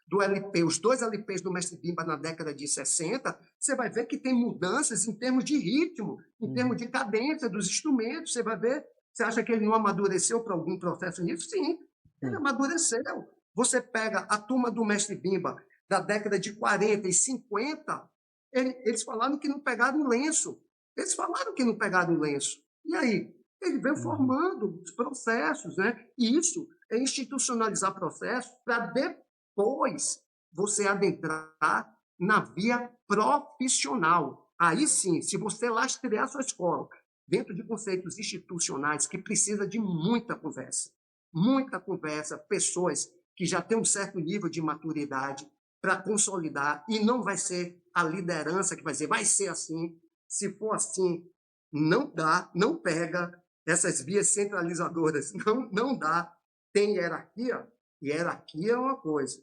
[SPEAKER 3] do LP, os 2 LPs do mestre Bimba na década de 60, você vai ver que tem mudanças em termos de ritmo, em termos de cadência dos instrumentos, você vai ver, você acha que ele não amadureceu para algum processo nisso? Sim, ele amadureceu. Você pega a turma do mestre Bimba da década de 40 e 50, eles falaram que não pegaram lenço. Eles falaram que não pegaram lenço. E aí? Ele veio formando os processos, né? E isso é institucionalizar processos para depois você adentrar na via profissional. Aí sim, se você lastrear sua escola dentro de conceitos institucionais que precisa de muita conversa, pessoas que já têm um certo nível de maturidade para consolidar, e não vai ser a liderança que vai dizer, vai ser assim, se for assim, não dá, não pega essas vias centralizadoras, não dá. Tem hierarquia, e hierarquia é uma coisa,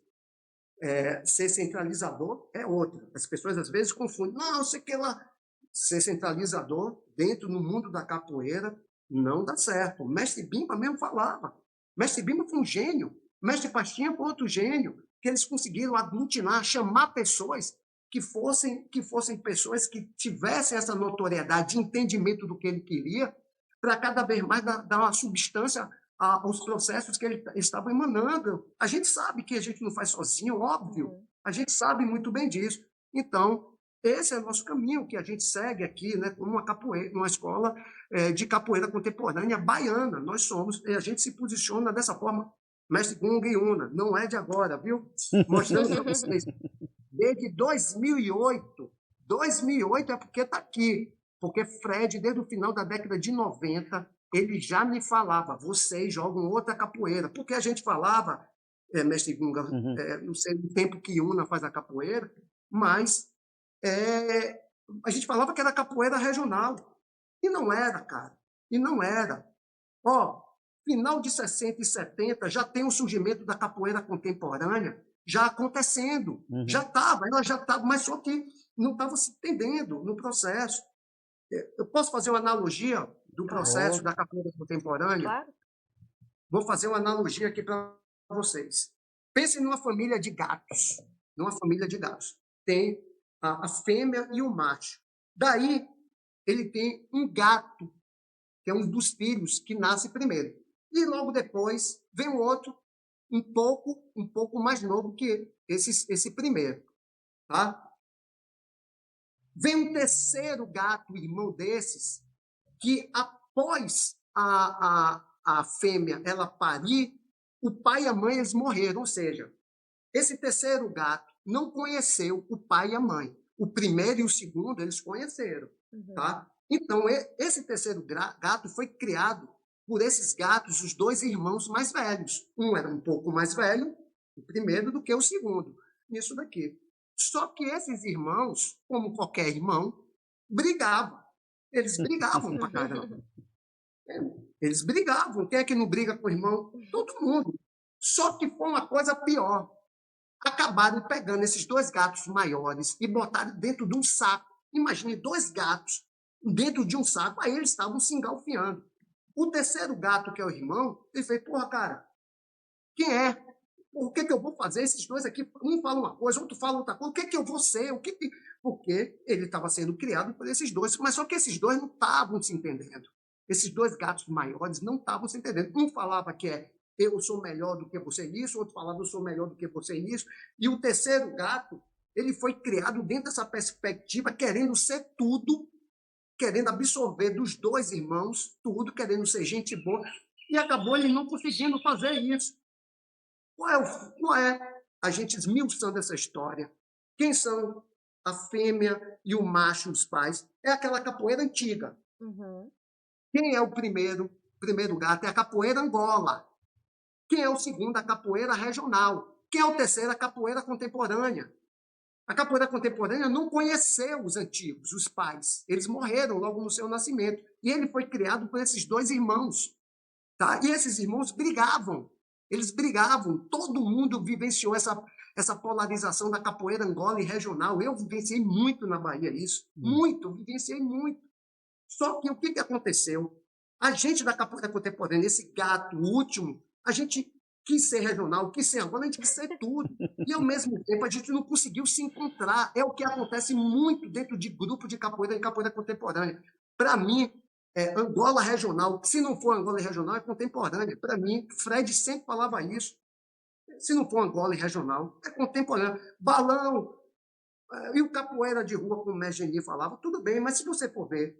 [SPEAKER 3] ser centralizador é outra. As pessoas às vezes confundem, não, sei que lá, ser centralizador dentro no mundo da capoeira não dá certo. O mestre Bimba mesmo falava, mestre Bimba foi um gênio, mestre Pastinha foi outro gênio, que eles conseguiram aglutinar, chamar pessoas que fossem pessoas que tivessem essa notoriedade de entendimento do que ele queria, para cada vez mais dar uma substância aos processos que ele estava emanando. A gente sabe que a gente não faz sozinho, óbvio. A gente sabe muito bem disso. Então, esse é o nosso caminho que a gente segue aqui, né, como uma capoeira, uma escola de capoeira contemporânea baiana. Nós somos, e a gente se posiciona dessa forma. Mestre Gunga e Una, não é de agora, viu? Mostrando para vocês. Desde 2008. 2008 é porque está aqui. Porque Fred, desde o final da década de 90, ele já me falava, vocês jogam outra capoeira. Porque a gente falava, mestre Gunga, não sei o tempo que Una faz a capoeira, mas a gente falava que era capoeira regional. E não era, cara. E não era. Final de 60 e 70, já tem o surgimento da capoeira contemporânea já acontecendo. Ela já estava, mas só que não estava se entendendo no processo. Eu posso fazer uma analogia do processo da capoeira contemporânea?
[SPEAKER 2] Claro.
[SPEAKER 3] Vou fazer uma analogia aqui para vocês. Pensem numa família de gatos. Tem a fêmea e o macho. Daí, ele tem um gato, que é um dos filhos que nasce primeiro. E logo depois vem o outro, um pouco mais novo que esse primeiro. Tá? Vem um terceiro gato, irmão desses, que após a fêmea ela parir, o pai e a mãe eles morreram. Ou seja, esse terceiro gato não conheceu o pai e a mãe. O primeiro e o segundo eles conheceram. Tá? Então, esse terceiro gato foi criado por esses gatos, os 2 irmãos mais velhos. Um era um pouco mais velho, o primeiro, do que o segundo. Nisso daqui. Só que esses irmãos, como qualquer irmão, brigavam. Eles brigavam pra caramba. Eles brigavam. Quem é que não briga com o irmão? Todo mundo. Só que foi uma coisa pior. Acabaram pegando esses 2 gatos maiores e botaram dentro de um saco. Imagine 2 gatos dentro de um saco. Aí eles estavam se engalfinhando. O terceiro gato, que é o irmão, ele fez, porra, cara, quem é? o que eu vou fazer? Esses dois aqui, um fala uma coisa, outro fala outra coisa, o que eu vou ser? Porque ele estava sendo criado por esses dois, mas só que esses dois não estavam se entendendo. Esses dois gatos maiores não estavam se entendendo. Um falava que eu sou melhor do que você nisso, outro falava eu sou melhor do que você nisso, e o terceiro gato, ele foi criado dentro dessa perspectiva, querendo ser tudo, querendo absorver dos dois irmãos tudo, querendo ser gente boa, e acabou ele não conseguindo fazer isso. Qual é a gente esmiuçando essa história? Quem são a fêmea e o macho, os pais? É aquela capoeira antiga.
[SPEAKER 2] Uhum.
[SPEAKER 3] Quem é o primeiro gato? É a capoeira Angola. Quem é o segundo? A capoeira regional. Quem é o terceiro? A capoeira contemporânea. A capoeira contemporânea não conheceu os antigos, os pais. Eles morreram logo no seu nascimento. E ele foi criado por esses dois irmãos. Tá? E esses irmãos brigavam. Eles brigavam. Todo mundo vivenciou essa polarização da capoeira Angola e regional. Eu vivenciei muito na Bahia isso. Muito, vivenciei muito. Só que o que aconteceu? A gente da capoeira contemporânea, esse gato último, a gente quis ser regional, quis ser Angola, a gente quis ser tudo. E, ao mesmo tempo, a gente não conseguiu se encontrar. É o que acontece muito dentro de grupo de capoeira e capoeira contemporânea. Para mim, Angola regional, se não for Angola regional, é contemporânea. Para mim, Fred sempre falava isso. Se não for Angola regional, é contemporânea. Balão, e o capoeira de rua, como o mestre Geni falava, tudo bem, mas se você for ver,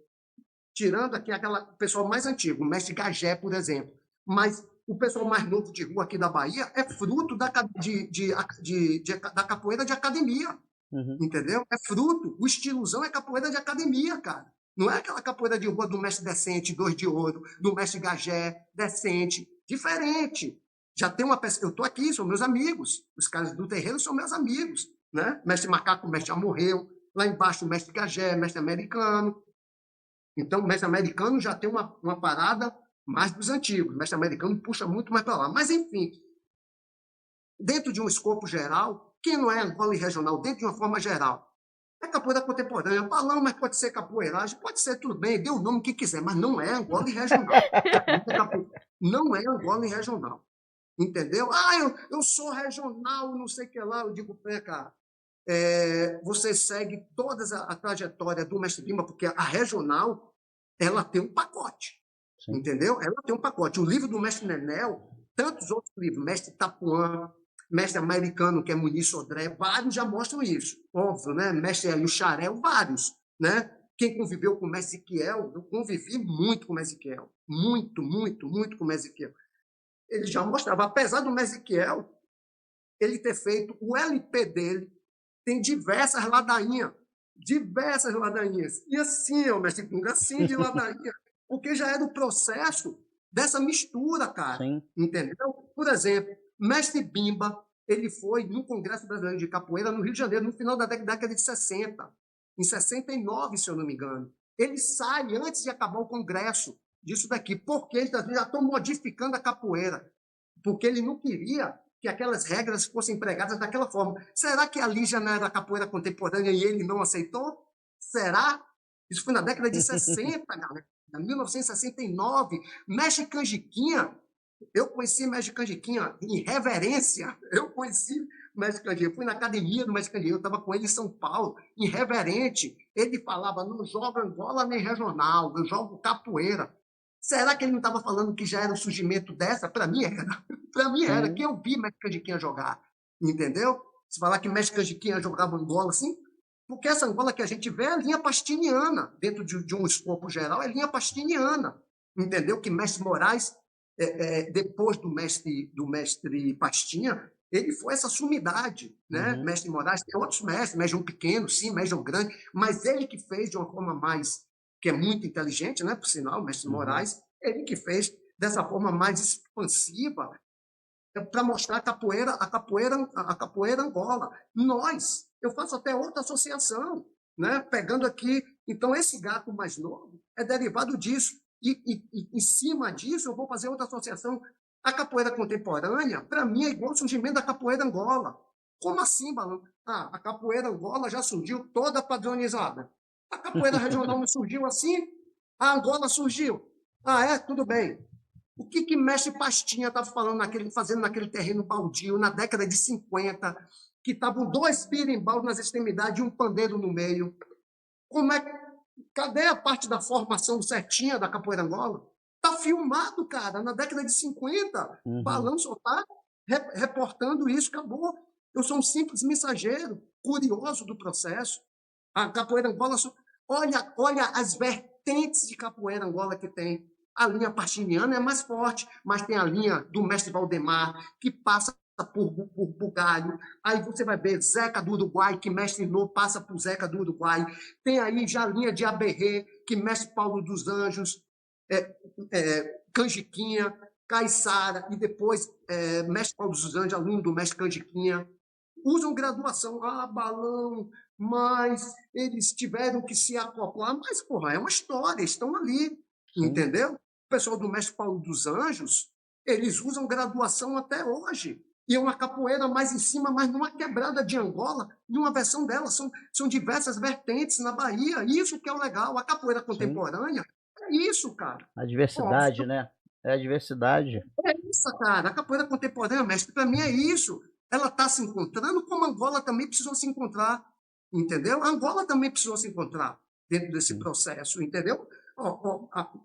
[SPEAKER 3] tirando aqui aquela pessoal mais antigo, o mestre Gagé, por exemplo, mas o pessoal mais novo de rua aqui da Bahia é fruto da capoeira de academia, entendeu? É fruto, o estilozão é capoeira de academia, cara. Não é aquela capoeira de rua do mestre Decente, Dois de Ouro, do mestre Gagé, Decente, diferente. Já tem uma pessoa, eu estou aqui, são meus amigos, os caras do terreiro são meus amigos, né? Mestre Macaco, o mestre já morreu, lá embaixo o mestre Gagé, mestre americano. Então, o mestre americano já tem uma parada mais dos antigos. O mestre americano puxa muito mais para lá. Mas, enfim, dentro de um escopo geral, quem não é Angola e regional, dentro de uma forma geral, é capoeira contemporânea. Balão, mas pode ser capoeiragem, pode ser tudo bem, dê o nome que quiser, mas não é Angola e regional. Não é Angola e regional. Entendeu? Eu sou regional, não sei o que lá. Eu digo, cara, você segue toda a trajetória do mestre Bimba, porque a regional ela tem um pacote, entendeu? Ela tem um pacote. O livro do mestre Nenel, tantos outros livros, mestre Tapuã, mestre americano, que é Muniz Sodré, vários já mostram isso, óbvio, né? Mestre Hélio Xarel, vários, né? Quem conviveu com o mestre Ezequiel, eu convivi muito com o mestre Ezequiel, muito com o mestre Ezequiel. Ele já mostrava, apesar do mestre Ezequiel, ele ter feito o LP dele, tem diversas ladainhas. E assim, mestre Cunga, assim de ladainha. Porque já era o processo dessa mistura, cara. Sim. Entendeu? Por exemplo, mestre Bimba, ele foi no Congresso Brasileiro de Capoeira, no Rio de Janeiro, no final da década de 60. Em 69, se eu não me engano. Ele sai antes de acabar o congresso disso daqui. Porque eles já estão modificando a capoeira. Porque ele não queria que aquelas regras fossem empregadas daquela forma. Será que ali já não era capoeira contemporânea e ele não aceitou? Será? Isso foi na década de 60, galera. Em 1969. Mestre Canjiquinha, eu conheci Mestre Canjiquinha em reverência. Eu conheci Mestre Canjiquinha. Fui na academia do Mestre Canjiquinha, eu estava com ele em São Paulo, irreverente. Ele falava, não joga Angola nem regional, eu jogo capoeira. Será que ele não estava falando que já era o surgimento dessa? Para mim era. Para mim era. Que eu vi Mestre Canjiquinha jogar. Entendeu? Se falar que Mestre Canjiquinha jogava Angola assim, porque essa Angola que a gente vê é a linha pastiniana. Dentro de um escopo geral, é linha pastiniana. Entendeu? Que Mestre Moraes, depois do mestre Pastinha, ele foi essa sumidade. Né? Mestre Moraes, tem outros mestres, Mestre João Pequeno, sim, Mestre João Grande, mas ele que fez de uma forma mais, que é muito inteligente, né? Por sinal, Mestre Moraes, ele que fez dessa forma mais expansiva para mostrar a capoeira Angola. Eu faço até outra associação, né? Pegando aqui, então esse gato mais novo é derivado disso. E em cima disso eu vou fazer outra associação. A capoeira contemporânea, para mim, é igual ao surgimento da capoeira Angola. Como assim, Balão? A capoeira Angola já surgiu toda padronizada. A capoeira regional não surgiu assim? A Angola surgiu. Tudo bem. O que mestre Pastinha estava falando fazendo naquele terreno baldio, na década de 50, que estavam 2 birimbaus nas extremidades e um pandeiro no meio? Cadê a parte da formação certinha da capoeira Angola? Está filmado, cara, na década de 50. Balão só está reportando isso, acabou. Eu sou um simples mensageiro, curioso do processo. A capoeira Angola, olha as vertentes de capoeira Angola que tem. A linha pastiniana é mais forte, mas tem a linha do mestre Valdemar, que passa por Bugalho. Aí você vai ver Zeca do Uruguai, que mestre Nô passa por Zeca do Uruguai. Tem aí já a linha de Aberrê, que mestre Paulo dos Anjos, Canjiquinha, Caiçara, e depois mestre Paulo dos Anjos, aluno do mestre Canjiquinha. Usam graduação, balão, mas eles tiveram que se acoplar. Mas, porra, é uma história, estão ali, entendeu? O pessoal do mestre Paulo dos Anjos, eles usam graduação até hoje. E é uma capoeira mais em cima, mas numa quebrada de Angola, e uma versão dela. São diversas vertentes na Bahia. Isso que é o legal. A capoeira contemporânea é isso, cara.
[SPEAKER 1] A diversidade, né? É a diversidade.
[SPEAKER 3] É isso, cara. A capoeira contemporânea, mestre, para mim é isso. Ela está se encontrando, como Angola também precisou se encontrar, entendeu? A Angola também precisou se encontrar dentro desse processo, entendeu?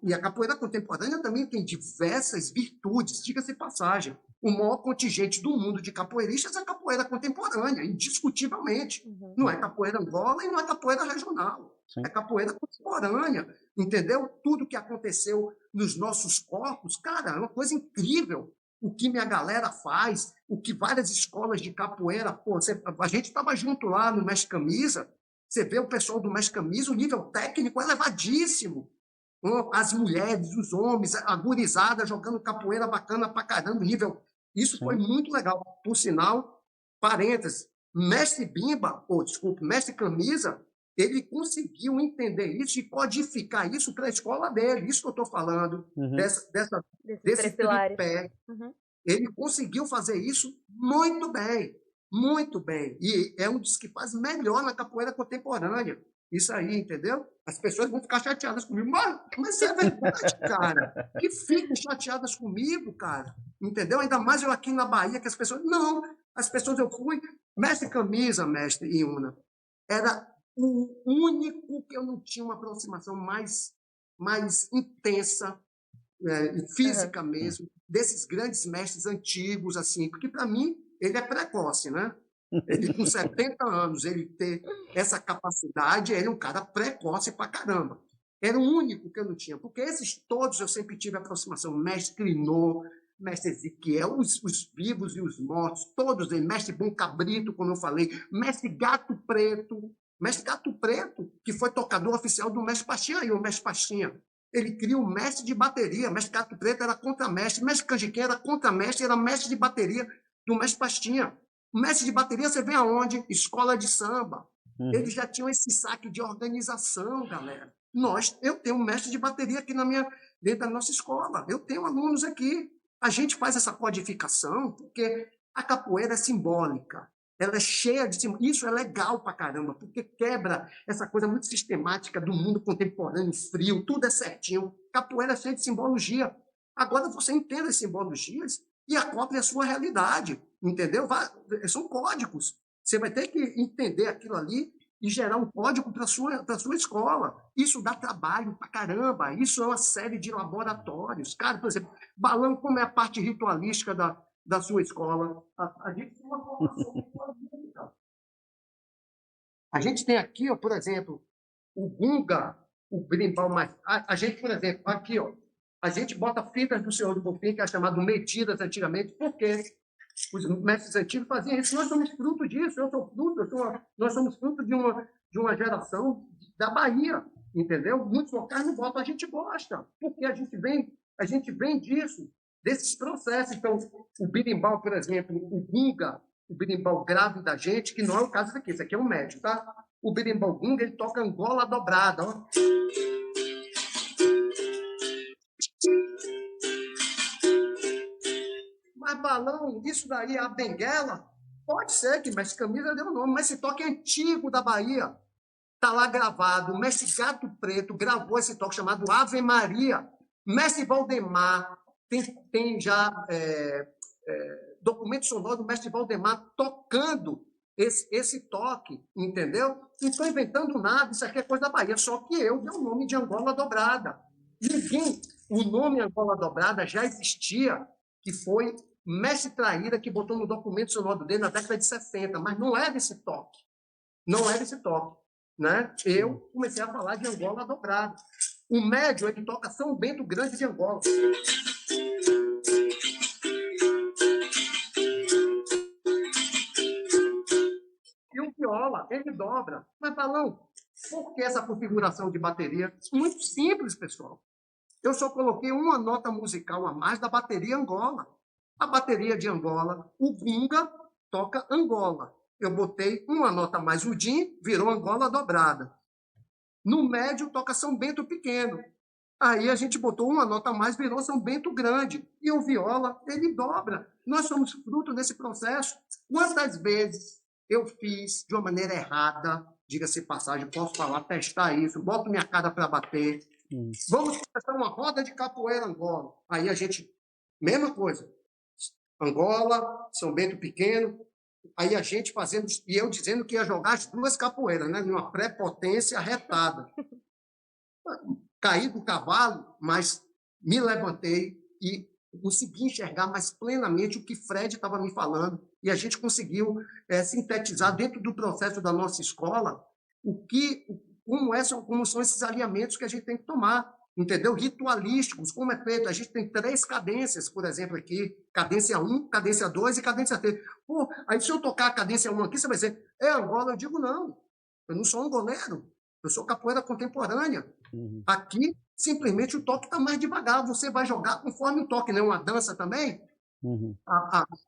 [SPEAKER 3] E a capoeira contemporânea também tem diversas virtudes, diga-se passagem. O maior contingente do mundo de capoeiristas é a capoeira contemporânea, indiscutivelmente. Não é capoeira Angola e não é capoeira regional. É capoeira contemporânea, entendeu? Tudo que aconteceu nos nossos corpos, cara, é uma coisa incrível. O que minha galera faz, o que várias escolas de capoeira, a gente estava junto lá no Mestre Camisa, você vê o pessoal do Mestre Camisa, o nível técnico é elevadíssimo. As mulheres, os homens, a gurizada jogando capoeira bacana pra caramba, nível. Isso foi muito legal. Por sinal, parênteses, Mestre Mestre Camisa, ele conseguiu entender isso e codificar isso para a escola dele. Isso que eu estou falando, desse tripé. Ele conseguiu fazer isso muito bem, muito bem. E é um dos que faz melhor na capoeira contemporânea. Isso aí, entendeu? As pessoas vão ficar chateadas comigo. Mas é verdade, cara. Que fiquem chateadas comigo, cara. Entendeu? Ainda mais eu aqui na Bahia, que as pessoas... Não, as pessoas eu fui... Mestre Camisa, mestre Iuna, era o único que eu não tinha uma aproximação mais intensa, física mesmo, desses grandes mestres antigos, assim, porque para mim ele é precoce, né? Ele com 70 anos, ele ter essa capacidade, ele é um cara precoce pra caramba. Era o único que eu não tinha, porque esses todos eu sempre tive aproximação, mestre Clinô, mestre Ezequiel, os vivos e os mortos, todos eles, mestre Bom Cabrito, como eu falei, mestre Gato Preto, que foi tocador oficial do mestre Pastinha, e o mestre Pastinha, ele cria o mestre de bateria, mestre Gato Preto era contramestre, mestre Canjiquinha era contramestre, era mestre de bateria do mestre Pastinha. O mestre de bateria você vê aonde? Escola de samba. Eles já tinham esse saque de organização, galera. Eu tenho um mestre de bateria aqui dentro da nossa escola. Eu tenho alunos aqui. A gente faz essa codificação porque a capoeira é simbólica. Ela é cheia de simbologia. Isso é legal pra caramba, porque quebra essa coisa muito sistemática do mundo contemporâneo, frio, tudo é certinho. Capoeira é cheia de simbologia. Agora você entende as simbologias e acople a sua realidade, entendeu? São códigos. Você vai ter que entender aquilo ali e gerar um código para a sua escola. Isso dá trabalho pra caramba. Isso é uma série de laboratórios. Cara, por exemplo, balão, como é a parte ritualística da sua escola? A gente tem uma formação ritualística. A gente tem aqui, ó, por exemplo, o gunga, o brimbal mais... A gente, por exemplo, aqui, ó, a gente bota fitas do Senhor do Bonfim, que é chamado medidas antigamente, porque os mestres antigos faziam isso. Nós somos fruto disso, nós somos fruto de uma geração da Bahia, entendeu? Muitos locais não botam, a gente gosta, porque a gente vem disso, desses processos. Então, o birimbau, por exemplo, o gunga, o birimbau grave da gente, que não é o caso daqui, isso aqui é um médio, tá? O birimbau gunga, ele toca Angola dobrada, ó. Mas balão, isso daí, a benguela, pode ser que Mestre Camisa deu o nome, mas esse toque é antigo da Bahia. Está lá gravado. O Mestre Gato Preto gravou esse toque chamado Ave Maria. Mestre Valdemar tem já documento sonoro do mestre Valdemar tocando esse toque, entendeu? Não estou inventando nada, isso aqui é coisa da Bahia, só que eu dei o nome de Angola Dobrada. O nome Angola Dobrada já existia, que foi Mestre Traíra que botou no documento sonoro dele na década de 60, mas não é desse toque. Não é desse toque. Né? Eu comecei a falar de Angola Dobrada. O médio, ele toca São Bento Grande de Angola. E o viola, ele dobra. Mas, Balão, por que essa configuração de bateria? Muito simples, pessoal. Eu só coloquei uma nota musical a mais da bateria Angola. A bateria de Angola, o gunga toca Angola. Eu botei uma nota a mais, o din virou Angola Dobrada. No médio, toca São Bento Pequeno. Aí a gente botou uma nota a mais, virou São Bento Grande. E o viola, ele dobra. Nós somos fruto desse processo. Quantas vezes eu fiz de uma maneira errada, diga-se de passagem, posso falar, testar isso, boto minha cara para bater. Vamos começar uma roda de capoeira Angola. Aí a gente, mesma coisa. Angola, São Bento Pequeno. Aí a gente fazendo, e eu dizendo que ia jogar as duas capoeiras, né? Numa prepotência retada. Caí do cavalo, mas me levantei e consegui enxergar mais plenamente o que Fred estava me falando. E a gente conseguiu sintetizar dentro do processo da nossa escola como são esses alinhamentos que a gente tem que tomar. Entendeu? Ritualísticos, como é feito. A gente tem 3 cadências, por exemplo, aqui. Cadência 1, cadência 2 e cadência 3. Pô, aí se eu tocar a cadência 1 aqui, você vai dizer, é Angola? Eu digo, não. Eu não sou angoleiro. Eu sou capoeira contemporânea. Aqui, simplesmente, o toque está mais devagar. Você vai jogar conforme o toque, né? Uma dança também.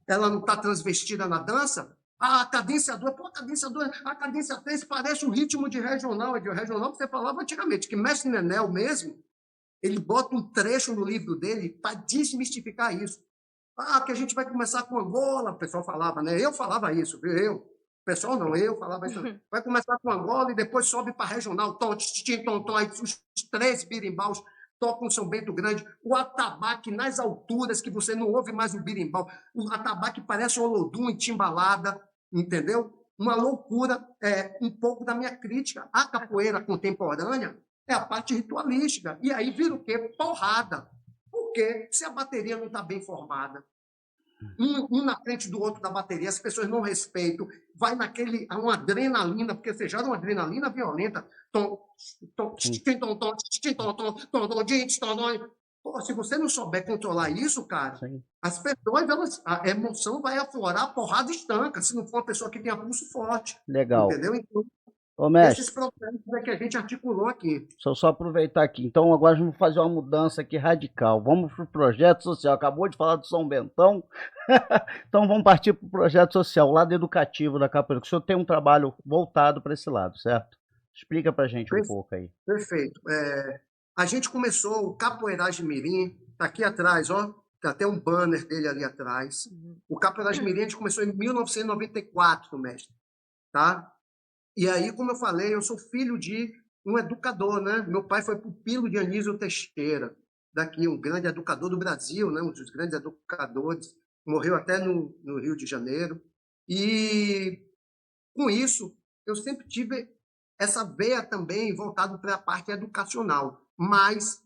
[SPEAKER 3] Ela não está transvestida na dança. A cadência 2, pô, a cadência 3 parece um ritmo de regional. É de regional que você falava antigamente, que Mestre Nenel mesmo, ele bota um trecho no livro dele para desmistificar isso. Que a gente vai começar com Angola, o pessoal falava, né? Eu falava isso, viu? O pessoal não, eu falava isso. Vai começar com Angola e depois sobe para regional. Tom, aí os 3 birimbaus tocam São Bento Grande. O atabaque nas alturas, que você não ouve mais o birimbau. O atabaque parece um olodum em timbalada, entendeu? Uma loucura. Um pouco da minha crítica. A capoeira contemporânea é a parte ritualística. E aí vira o quê? Porrada. Por quê? Se a bateria não está bem formada, um na frente do outro da bateria, as pessoas não respeitam, vai uma adrenalina, porque você gera uma adrenalina violenta. Pô, se você não souber controlar isso, cara, as pessoas, a emoção vai aflorar, a porrada estanca, se não for uma pessoa que tenha pulso forte.
[SPEAKER 1] Legal.
[SPEAKER 3] Entendeu? Então,
[SPEAKER 1] Ô, mestre,
[SPEAKER 3] esses processos é que a gente articulou aqui.
[SPEAKER 1] deixa eu só aproveitar aqui. Então, agora vamos fazer uma mudança aqui radical. Vamos para o projeto social. Acabou de falar do São Bentão. Então, vamos partir para o projeto social, o lado educativo da capoeira. Que o senhor tem um trabalho voltado para esse lado, certo? Explica para a gente um pouco aí.
[SPEAKER 3] Perfeito. A gente começou o Capoeiragem Mirim, está aqui atrás, ó. Tem até um banner dele ali atrás. O Capoeiragem Mirim a gente começou em 1994, mestre. Tá? E aí, como eu falei, eu sou filho de um educador, né? Meu pai foi pupilo de Anísio Teixeira, daqui, um grande educador do Brasil, né? Um dos grandes educadores, morreu até no Rio de Janeiro. E, com isso, eu sempre tive essa veia também voltada para a parte educacional, mas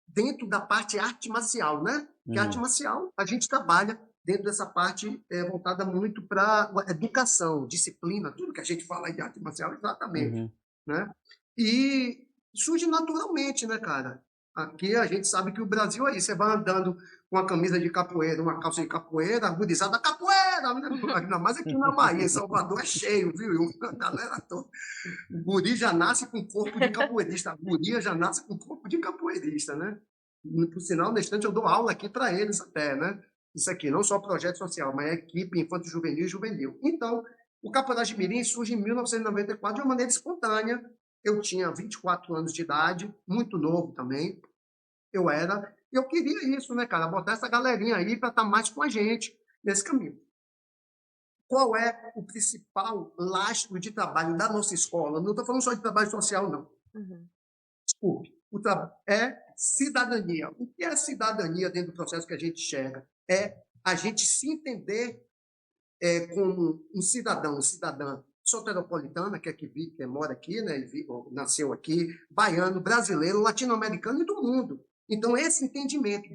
[SPEAKER 3] dentro da parte arte marcial, né? Que arte marcial, a gente trabalha dentro dessa parte voltada muito para educação, disciplina, tudo que a gente fala de arte marcial, exatamente. Né? E surge naturalmente, né, cara? Aqui a gente sabe que o Brasil é isso. Você vai andando com uma camisa de capoeira, uma calça de capoeira, agudizada, capoeira! Ainda mais aqui na Bahia, em Salvador é cheio, viu? A galera toda. O guri já nasce com corpo de capoeirista. A guria já nasce com corpo de capoeirista, né? Por sinal, na estante eu dou aula aqui para eles até, né? Isso aqui, não só projeto social, mas equipe infanto-juvenil e juvenil. Então, o Capoeiragem Mirim surge em 1994 de uma maneira espontânea. Eu tinha 24 anos de idade, muito novo também. Eu queria isso, né, cara? Botar essa galerinha aí para estar mais com a gente nesse caminho. Qual é o principal lastro de trabalho da nossa escola? Não estou falando só de trabalho social, não. Desculpe. É cidadania. O que é cidadania dentro do processo que a gente chega? É a gente se entender como um cidadão, cidadã soteropolitana, que mora aqui, né, nasceu aqui, baiano, brasileiro, latino-americano e do mundo. Então, esse entendimento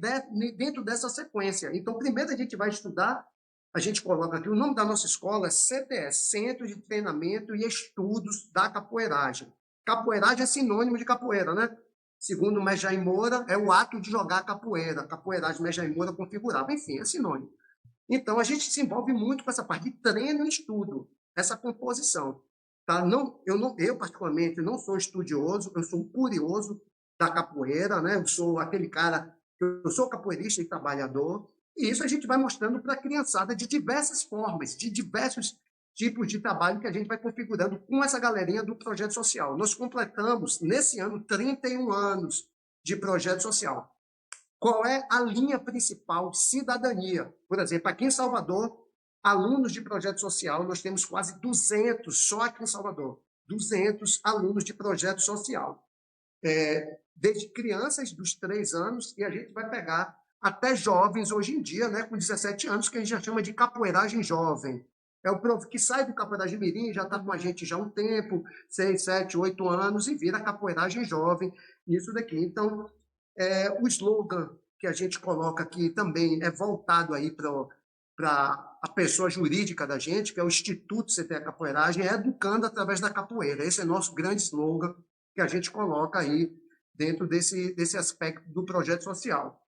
[SPEAKER 3] dentro dessa sequência. Então, primeiro a gente vai estudar, a gente coloca aqui, o nome da nossa escola é CTS, Centro de Treinamento e Estudos da Capoeiragem. Capoeiragem é sinônimo de capoeira, né? Segundo o Mestre Moura, é o ato de jogar capoeira. Capoeiragem, Mestre Moura configurava. Enfim, é sinônimo. Então, a gente se envolve muito com essa parte de treino e estudo, essa composição. Tá? Eu, particularmente, não sou estudioso, eu sou um curioso da capoeira, né? Eu sou aquele cara, eu sou capoeirista e trabalhador, e isso a gente vai mostrando para a criançada de diversas formas, de diversos tipos de trabalho que a gente vai configurando com essa galerinha do projeto social. Nós completamos, nesse ano, 31 anos de projeto social. Qual é a linha principal? Cidadania. Por exemplo, aqui em Salvador, alunos de projeto social, nós temos quase 200, só aqui em Salvador, 200 alunos de projeto social. Desde crianças dos 3 anos, e a gente vai pegar até jovens hoje em dia, né, com 17 anos, que a gente já chama de capoeiragem jovem. É o prof que sai do capoeiragem mirim, já está com a gente já há um tempo, 6, 7, 8 anos, e vira capoeiragem jovem, isso daqui. Então, o slogan que a gente coloca aqui também é voltado aí para a pessoa jurídica da gente, que é o Instituto CTE Capoeiragem, educando através da capoeira. Esse é nosso grande slogan que a gente coloca aí dentro desse aspecto do projeto social.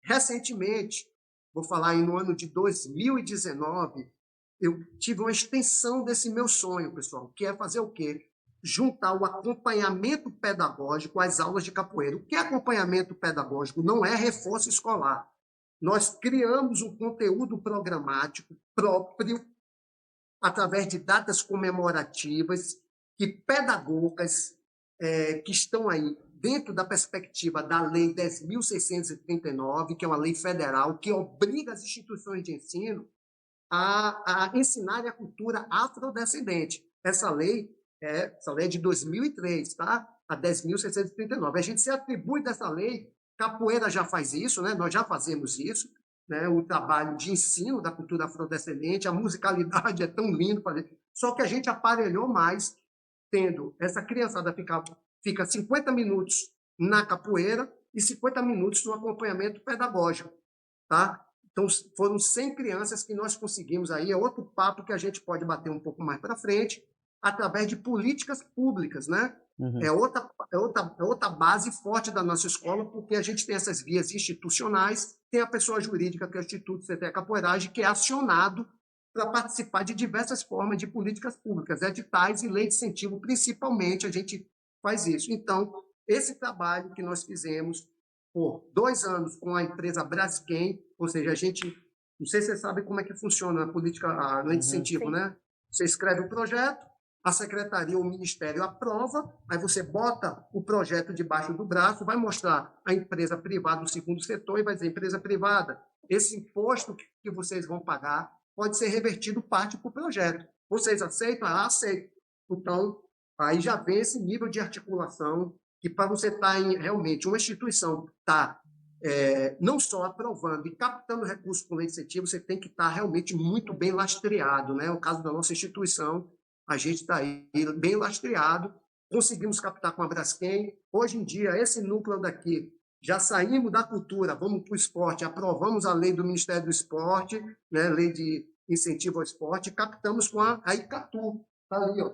[SPEAKER 3] Recentemente, vou falar aí no ano de 2019, eu tive uma extensão desse meu sonho, pessoal, que é fazer o quê? Juntar o acompanhamento pedagógico às aulas de capoeira. O que é acompanhamento pedagógico? Não é reforço escolar. Nós criamos um conteúdo programático próprio através de datas comemorativas que pedagogas que estão aí dentro da perspectiva da Lei 10.639, que é uma lei federal que obriga as instituições de ensino a ensinarem a cultura afrodescendente. Essa lei é de 2003, tá? A 10.639. A gente se atribui dessa lei, capoeira já faz isso, né? Nós já fazemos isso, né? O trabalho de ensino da cultura afrodescendente, a musicalidade é tão lindo fazer. Só que a gente aparelhou mais, tendo essa criançada fica 50 minutos na capoeira e 50 minutos no acompanhamento pedagógico, tá? Então, foram 100 crianças que nós conseguimos aí, é outro papo que a gente pode bater um pouco mais para frente, através de políticas públicas, né? Uhum. É outra base forte da nossa escola, porque a gente tem essas vias institucionais, tem a pessoa jurídica, que é o Instituto CTE Capoeiragem, que é acionado para participar de diversas formas de políticas públicas, editais e lei de incentivo, principalmente, a gente faz isso. Então, esse trabalho que nós fizemos por 2 anos com a empresa Braskem, ou seja, a gente, não sei se você sabe como é que funciona a política, a lei de incentivo, sim, né? Você escreve o projeto, a secretaria ou o ministério aprova, aí você bota o projeto debaixo do braço, vai mostrar a empresa privada do segundo setor e vai dizer, empresa privada, esse imposto que vocês vão pagar pode ser revertido parte para o projeto. Vocês aceitam? Ah, aceito. Então, aí já vem esse nível de articulação que para você estar realmente uma instituição está não só aprovando e captando recursos com lei de incentivo, você tem que estar realmente muito bem lastreado, né? O caso da nossa instituição, a gente está aí bem lastreado, conseguimos captar com a Braskem. Hoje em dia, esse núcleo daqui, já saímos da cultura, vamos para o esporte, aprovamos a lei do Ministério do Esporte, né? Lei de incentivo ao esporte, captamos com a Icatu, está ali, ó.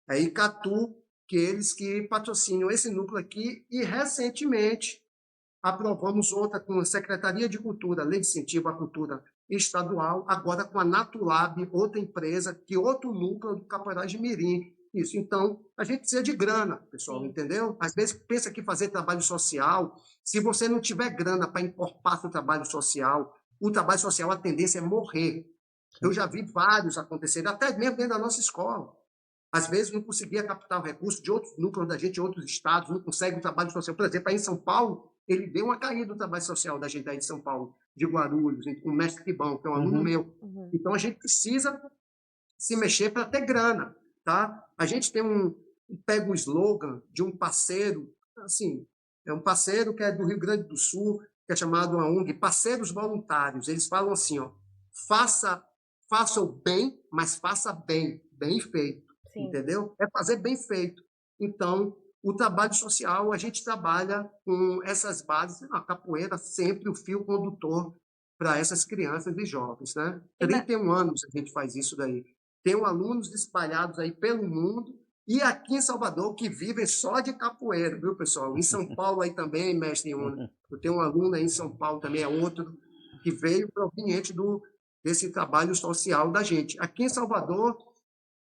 [SPEAKER 3] A Icatu, que eles que patrocinam esse núcleo aqui, e recentemente aprovamos outra com a Secretaria de Cultura, Lei de Incentivo à Cultura Estadual, agora com a Natulab, outra empresa, que outro núcleo do Capoeiragem Mirim. Isso, então, a gente precisa de grana, pessoal, sim, entendeu? Às vezes pensa que fazer trabalho social, se você não tiver grana para encorpar seu trabalho social, o trabalho social, a tendência é morrer. Eu já vi vários acontecerem, até mesmo dentro da nossa escola. Às vezes não conseguia captar o recurso de outros núcleos da gente, de outros estados, não consegue um trabalho social. Por exemplo, aí em São Paulo, ele deu uma caída do trabalho social da gente aí de São Paulo, de Guarulhos, com o mestre Tibão, que é um aluno meu. Uhum. Então, a gente precisa se mexer para ter grana, tá? A gente tem pega um slogan de um parceiro, assim, É um parceiro que é do Rio Grande do Sul, que é chamado uma ONG Parceiros Voluntários. Eles falam assim, ó, faça, faça o bem, mas faça bem, bem feito,
[SPEAKER 2] Sim.
[SPEAKER 3] entendeu? É fazer bem feito. Então, o trabalho social, a gente trabalha com essas bases, a capoeira sempre o fio condutor para essas crianças e jovens, né?
[SPEAKER 2] E na-
[SPEAKER 3] 31 anos a gente faz isso daí. Tenho alunos espalhados aí pelo mundo e aqui em Salvador que vivem só de capoeira, viu, pessoal? Em São Paulo aí também, mestre Una. Eu tenho um aluno aí em São Paulo também, é outro, que veio proveniente desse trabalho social da gente. Aqui em Salvador,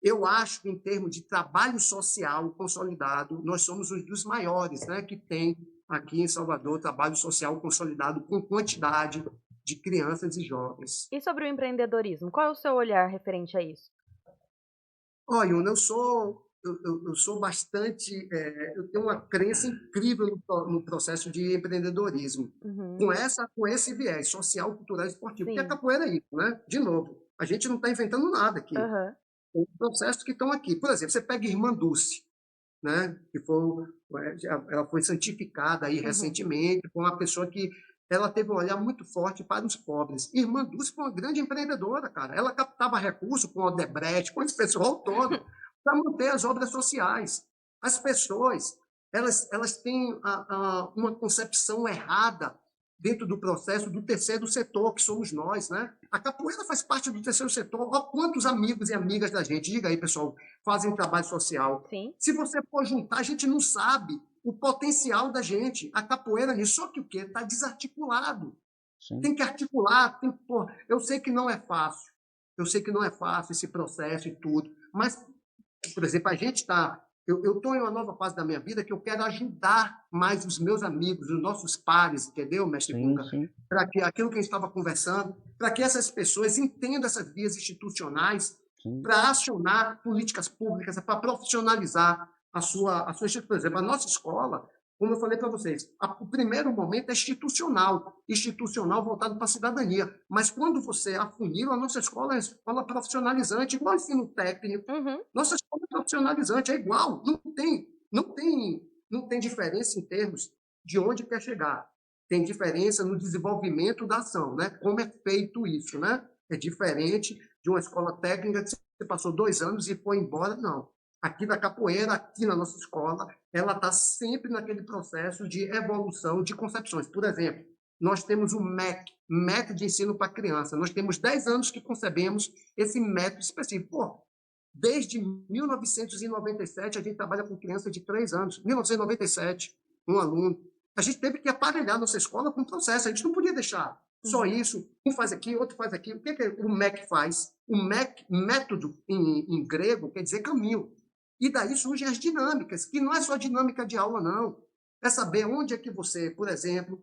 [SPEAKER 3] eu acho que, em termos de trabalho social consolidado, nós somos um dos maiores, né, que tem aqui em Salvador trabalho social consolidado com quantidade de crianças e jovens.
[SPEAKER 2] E sobre o empreendedorismo, qual é o seu olhar referente a isso?
[SPEAKER 3] Olha, eu sou bastante, eu tenho uma crença incrível no processo de empreendedorismo,
[SPEAKER 2] Uhum.
[SPEAKER 3] com esse viés social, cultural e esportivo, porque a
[SPEAKER 2] Sim.
[SPEAKER 3] capoeira é isso, né? De novo, a gente não está inventando nada aqui.
[SPEAKER 2] Aham.
[SPEAKER 3] Os processos que estão aqui. Por exemplo, você pega Irmã Dulce, né? Que foi, ela foi santificada aí
[SPEAKER 2] Uhum.
[SPEAKER 3] recentemente, foi uma pessoa que ela teve um olhar muito forte para os pobres. Irmã Dulce foi uma grande empreendedora, cara. Ela captava recursos com o Odebrecht, com esse pessoal todo, para manter as obras sociais. As pessoas, elas têm uma concepção errada dentro do processo do terceiro setor, que somos nós, né? A capoeira faz parte do terceiro setor. Olha quantos amigos e amigas da gente, diga aí, pessoal, fazem trabalho social.
[SPEAKER 2] Sim.
[SPEAKER 3] Se você for juntar, a gente não sabe o potencial da gente, a capoeira nisso. Só que o quê? Está desarticulado.
[SPEAKER 1] Sim.
[SPEAKER 3] Tem que articular, tem que pôr. Eu sei que não é fácil. Eu sei que não é fácil esse processo e tudo. Mas, por exemplo, a gente está. Eu estou em uma nova fase da minha vida que eu quero ajudar mais os meus amigos, os nossos pares, entendeu, mestre
[SPEAKER 1] Sim,
[SPEAKER 3] Cuca?
[SPEAKER 1] sim.
[SPEAKER 3] Para que aquilo que a gente estava conversando, para que essas pessoas entendam essas vias institucionais
[SPEAKER 1] Sim.
[SPEAKER 3] para acionar políticas públicas, para profissionalizar a sua instituição. Por exemplo, a nossa escola, como eu falei para vocês, o primeiro momento é institucional voltado para a cidadania. Mas quando você afunila, a nossa escola é uma escola profissionalizante, igual ensino técnico.
[SPEAKER 2] Uhum.
[SPEAKER 3] Nossa escola é profissionalizante, é igual. Não tem diferença em termos de onde quer chegar. Tem diferença no desenvolvimento da ação, né? Como é feito isso, né? É diferente de uma escola técnica que você passou 2 anos e foi embora, não. Aqui da capoeira, aqui na nossa escola, ela está sempre naquele processo de evolução de concepções. Por exemplo, nós temos o MEC, Método de Ensino para Criança. Nós temos 10 anos que concebemos esse método específico. Pô, desde 1997, a gente trabalha com criança de 3 anos. 1997, um aluno. A gente teve que aparelhar nossa escola com o processo. A gente não podia deixar só isso. Um faz aqui, outro faz aqui. O que o MEC faz? O MEC, método em grego, quer dizer caminho. E daí surgem as dinâmicas, que não é só dinâmica de aula, não. É saber onde é que você, por exemplo,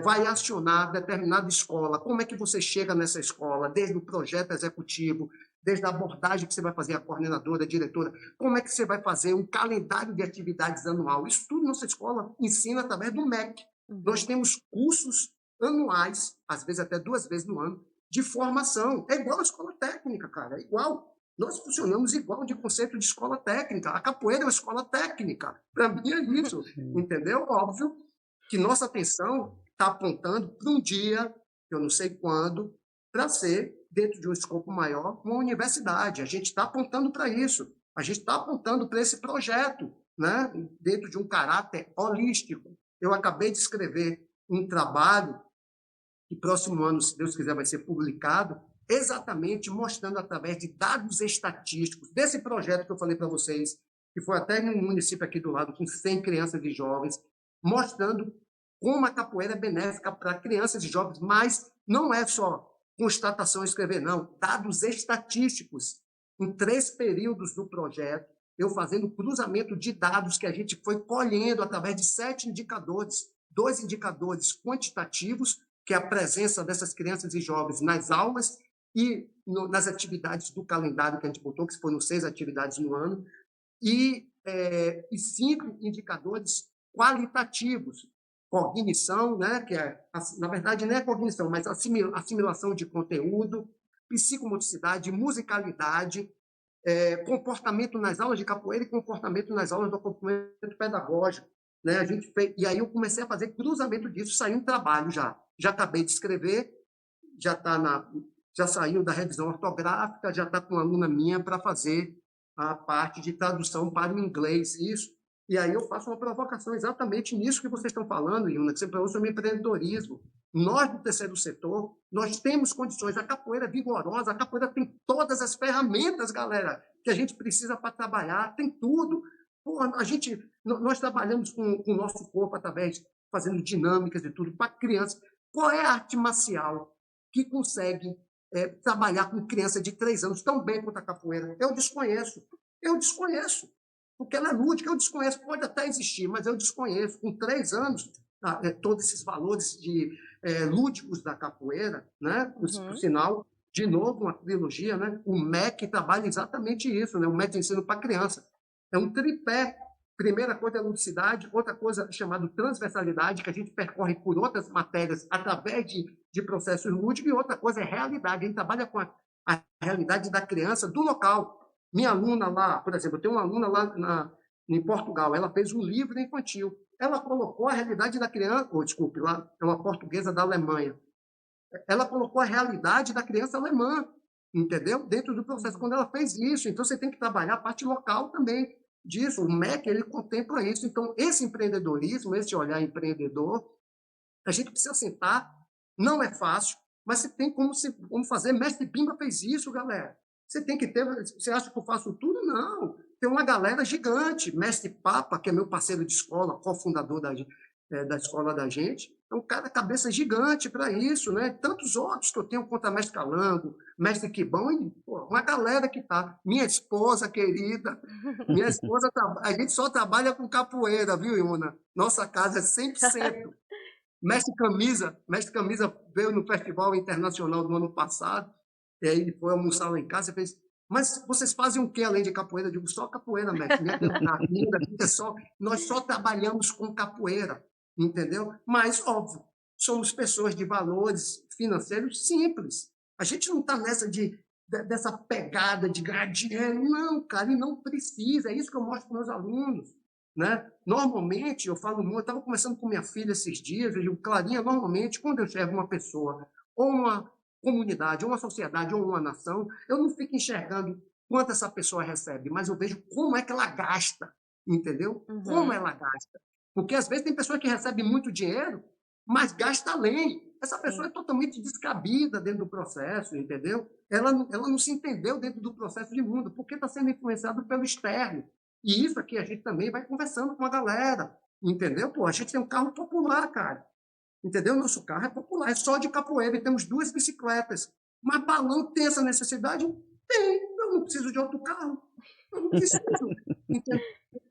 [SPEAKER 3] vai acionar determinada escola, como é que você chega nessa escola, desde o projeto executivo, desde a abordagem que você vai fazer, a coordenadora, a diretora, como é que você vai fazer um calendário de atividades anual. Isso tudo nossa escola ensina através do MEC.
[SPEAKER 2] Uhum.
[SPEAKER 3] Nós temos cursos anuais, às vezes até 2 vezes no ano, de formação. É igual a escola técnica, cara, é igual. Nós funcionamos igual de conceito de escola técnica. A capoeira é uma escola técnica. Para mim é isso, entendeu? Óbvio que nossa atenção está apontando para um dia, eu não sei quando, para ser, dentro de um escopo maior, uma universidade. A gente está apontando para isso. A gente está apontando para esse projeto, né? Dentro de um caráter holístico. Eu acabei de escrever um trabalho que próximo ano, se Deus quiser, vai ser publicado, exatamente mostrando através de dados estatísticos desse projeto que eu falei para vocês, que foi até no município aqui do lado, com 100 crianças e jovens, mostrando como a capoeira é benéfica para crianças e jovens, mas não é só constatação escrever, não, dados estatísticos. Em 3 períodos do projeto, eu fazendo cruzamento de dados que a gente foi colhendo através de 7 indicadores, 2 indicadores quantitativos, que é a presença dessas crianças e jovens nas aulas e nas atividades do calendário que a gente botou, que foram 6 atividades no ano, e 5 indicadores qualitativos. Cognição, né, que na verdade não é cognição, mas assimilação de conteúdo, psicomotricidade, musicalidade, comportamento nas aulas de capoeira e comportamento nas aulas do acompanhamento pedagógico. né? A gente fez, e aí eu comecei a fazer cruzamento disso, saiu um trabalho já. Já acabei de escrever, já tá já saiu da revisão ortográfica, já está com uma aluna minha para fazer a parte de tradução para o inglês, isso. E aí eu faço uma provocação exatamente nisso que vocês estão falando, Yuna, que você falou sobre empreendedorismo. Nós, do terceiro setor, nós temos condições. A capoeira é vigorosa, a capoeira tem todas as ferramentas, galera, que a gente precisa para trabalhar, tem tudo. Pô, nós trabalhamos com o nosso corpo através, fazendo dinâmicas e tudo, para crianças. Qual é a arte marcial que consegue trabalhar com criança de 3 anos tão bem quanto a capoeira? Eu desconheço. Eu desconheço. Porque ela é lúdica, eu desconheço. Pode até existir, mas eu desconheço. Com 3 anos, todos esses valores lúdicos da capoeira, né? Por sinal, de novo, uma trilogia, né? O MEC trabalha exatamente isso, né? O MEC de ensino para criança. É um tripé. Primeira coisa é ludicidade, outra coisa é chamada transversalidade, que a gente percorre por outras matérias através de processos lúdicos, e outra coisa é realidade. A gente trabalha com a realidade da criança do local. Minha aluna lá, por exemplo, eu tenho uma aluna lá em Portugal, ela fez um livro infantil. Ela colocou a realidade da criança, desculpe, lá é uma portuguesa da Alemanha. Ela colocou a realidade da criança alemã, entendeu? Dentro do processo, quando ela fez isso. Então, você tem que trabalhar a parte local também disso. O MEC, ele contempla isso. Então, esse empreendedorismo, esse olhar empreendedor, a gente precisa sentar, não é fácil, mas você tem como fazer. Mestre Pimba fez isso, galera. Você tem que ter... Você acha que eu faço tudo? Não. Tem uma galera gigante. Mestre Papa, que é meu parceiro de escola, cofundador da escola da gente, é um cara cabeça gigante para isso, né? Tantos outros que eu tenho contra Mestre Calango, Mestre Quibão, e uma galera que tá. Minha esposa querida, a gente só trabalha com capoeira, viu, Iuna? Nossa casa é 100%. Mestre Camisa veio no Festival Internacional do ano passado, e aí ele foi almoçar lá em casa e fez: mas vocês fazem o que além de capoeira? Eu digo: só capoeira, mestre. Nós só trabalhamos com capoeira, entendeu? Mas, óbvio, somos pessoas de valores financeiros simples. A gente não está dessa pegada de ganhar dinheiro. Não, cara, e não precisa. É isso que eu mostro para os meus alunos. Né? Normalmente, eu estava conversando com minha filha esses dias, eu digo: Clarinha, normalmente, quando eu enxergo uma pessoa, ou uma comunidade, ou uma sociedade, ou uma nação, eu não fico enxergando quanto essa pessoa recebe, mas eu vejo como é que ela gasta, entendeu? Como ela gasta. Porque, às vezes, tem pessoa que recebe muito dinheiro, mas gasta além. Essa pessoa é totalmente descabida dentro do processo, entendeu? Ela não se entendeu dentro do processo de mundo, porque está sendo influenciado pelo externo. E isso aqui a gente também vai conversando com a galera, entendeu? Pô, a gente tem um carro popular, cara. Entendeu? Nosso carro é popular, é só de capoeira, e temos 2 bicicletas. Mas balão tem essa necessidade? Tem. Eu não preciso de outro carro. Eu não preciso. Entendeu?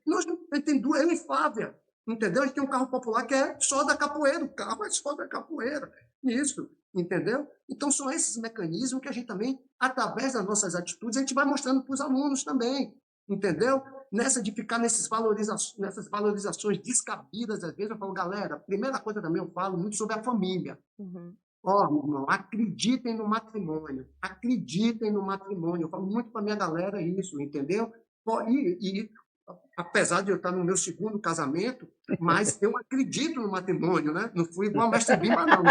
[SPEAKER 3] Nós temos 2, eu e Flávia. Entendeu? A gente tem um carro popular que é só da capoeira. O carro é só da capoeira. Isso. Entendeu? Então, são esses mecanismos que a gente também, através das nossas atitudes, a gente vai mostrando para os alunos também. Entendeu? Nessa de ficar nessas valorizações descabidas, às vezes eu falo: galera, a primeira coisa também eu falo muito sobre a família. Ó, meu irmão, acreditem no matrimônio. Acreditem no matrimônio. Eu falo muito para minha galera isso, entendeu? E apesar de eu estar no meu 2º casamento, mas eu acredito no matrimônio, né? Não fui igual a Mestre Bimba, não.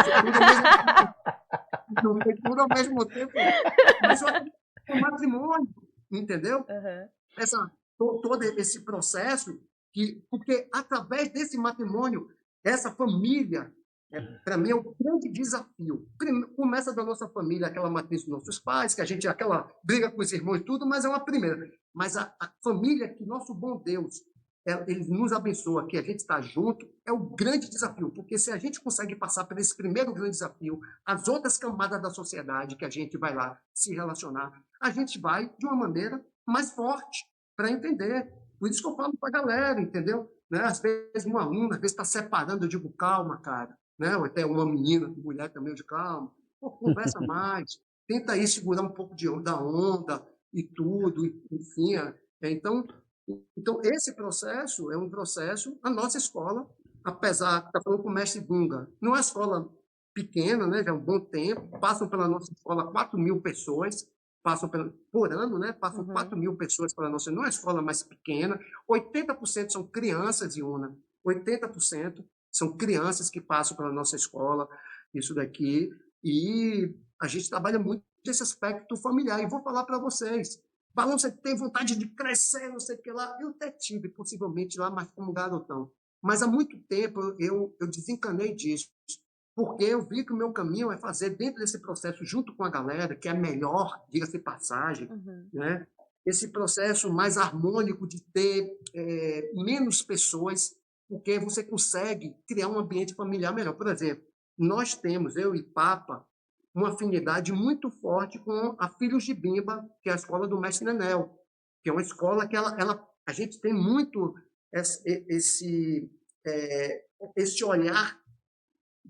[SPEAKER 3] Não foi tudo ao mesmo tempo. Mas eu acredito no matrimônio, entendeu? Todo esse processo, porque através desse matrimônio, essa família, para mim, é um grande desafio. Começa da nossa família, aquela matriz dos nossos pais, que a gente, aquela briga com os irmãos e tudo, mas é uma primeira. Mas a família que nosso bom Deus, ele nos abençoa, que a gente está junto, é o grande desafio, porque se a gente consegue passar por esse primeiro grande desafio, as outras camadas da sociedade que a gente vai lá se relacionar, a gente vai de uma maneira mais forte para entender. Por isso que eu falo para a galera, entendeu? Né? Às vezes uma aluna, às vezes está separando, eu digo: calma, cara. Né? Ou até uma menina, mulher também, eu digo: calma. Pô, conversa mais. Tenta aí segurar um pouco da onda e tudo, enfim. Então, esse processo é um processo, a nossa escola, apesar de estar falando com o mestre Bunga, não é uma escola pequena, né? Já há um bom tempo, passam pela nossa escola 4.000 pessoas, por ano, né? Passam 4.000 pessoas pela nossa, não é uma escola mais pequena, 80% são crianças, Iuna. 80% são crianças que passam pela nossa escola, isso daqui, e a gente trabalha muito esse aspecto familiar. E vou falar para vocês, Balão, você tem vontade de crescer, não sei o que lá. Eu até tive, possivelmente, lá, mas como garotão. Mas há muito tempo eu desencanei disso, porque eu vi que o meu caminho é fazer dentro desse processo, junto com a galera, que é melhor, diga-se de passagem, né? Esse processo mais harmônico de ter menos pessoas, porque você consegue criar um ambiente familiar melhor. Por exemplo, nós temos, eu e Papa, uma afinidade muito forte com a Filhos de Bimba, que é a escola do Mestre Nenel, que é uma escola que a gente tem muito esse olhar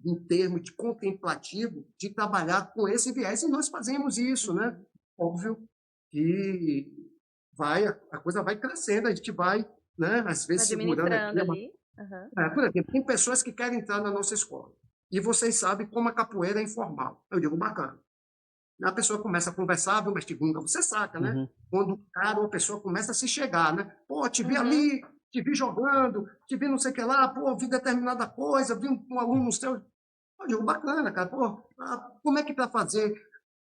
[SPEAKER 3] em termos de contemplativo, de trabalhar com esse viés, e nós fazemos isso, né? Óbvio que a coisa vai crescendo, a gente vai, né? Às vezes segurando aqui.
[SPEAKER 2] Ali.
[SPEAKER 3] Por exemplo, tem pessoas que querem entrar na nossa escola, e vocês sabem como a capoeira é informal. Eu digo, bacana. A pessoa começa a conversar, viu, mestre Gunga? Você saca, né? Quando o cara ou a pessoa começa a se chegar, né? Pô, te vi ali, te vi jogando, te vi não sei o que lá, pô, vi determinada coisa, vi um aluno no seu. Eu digo, bacana, cara, pô, como é que para fazer?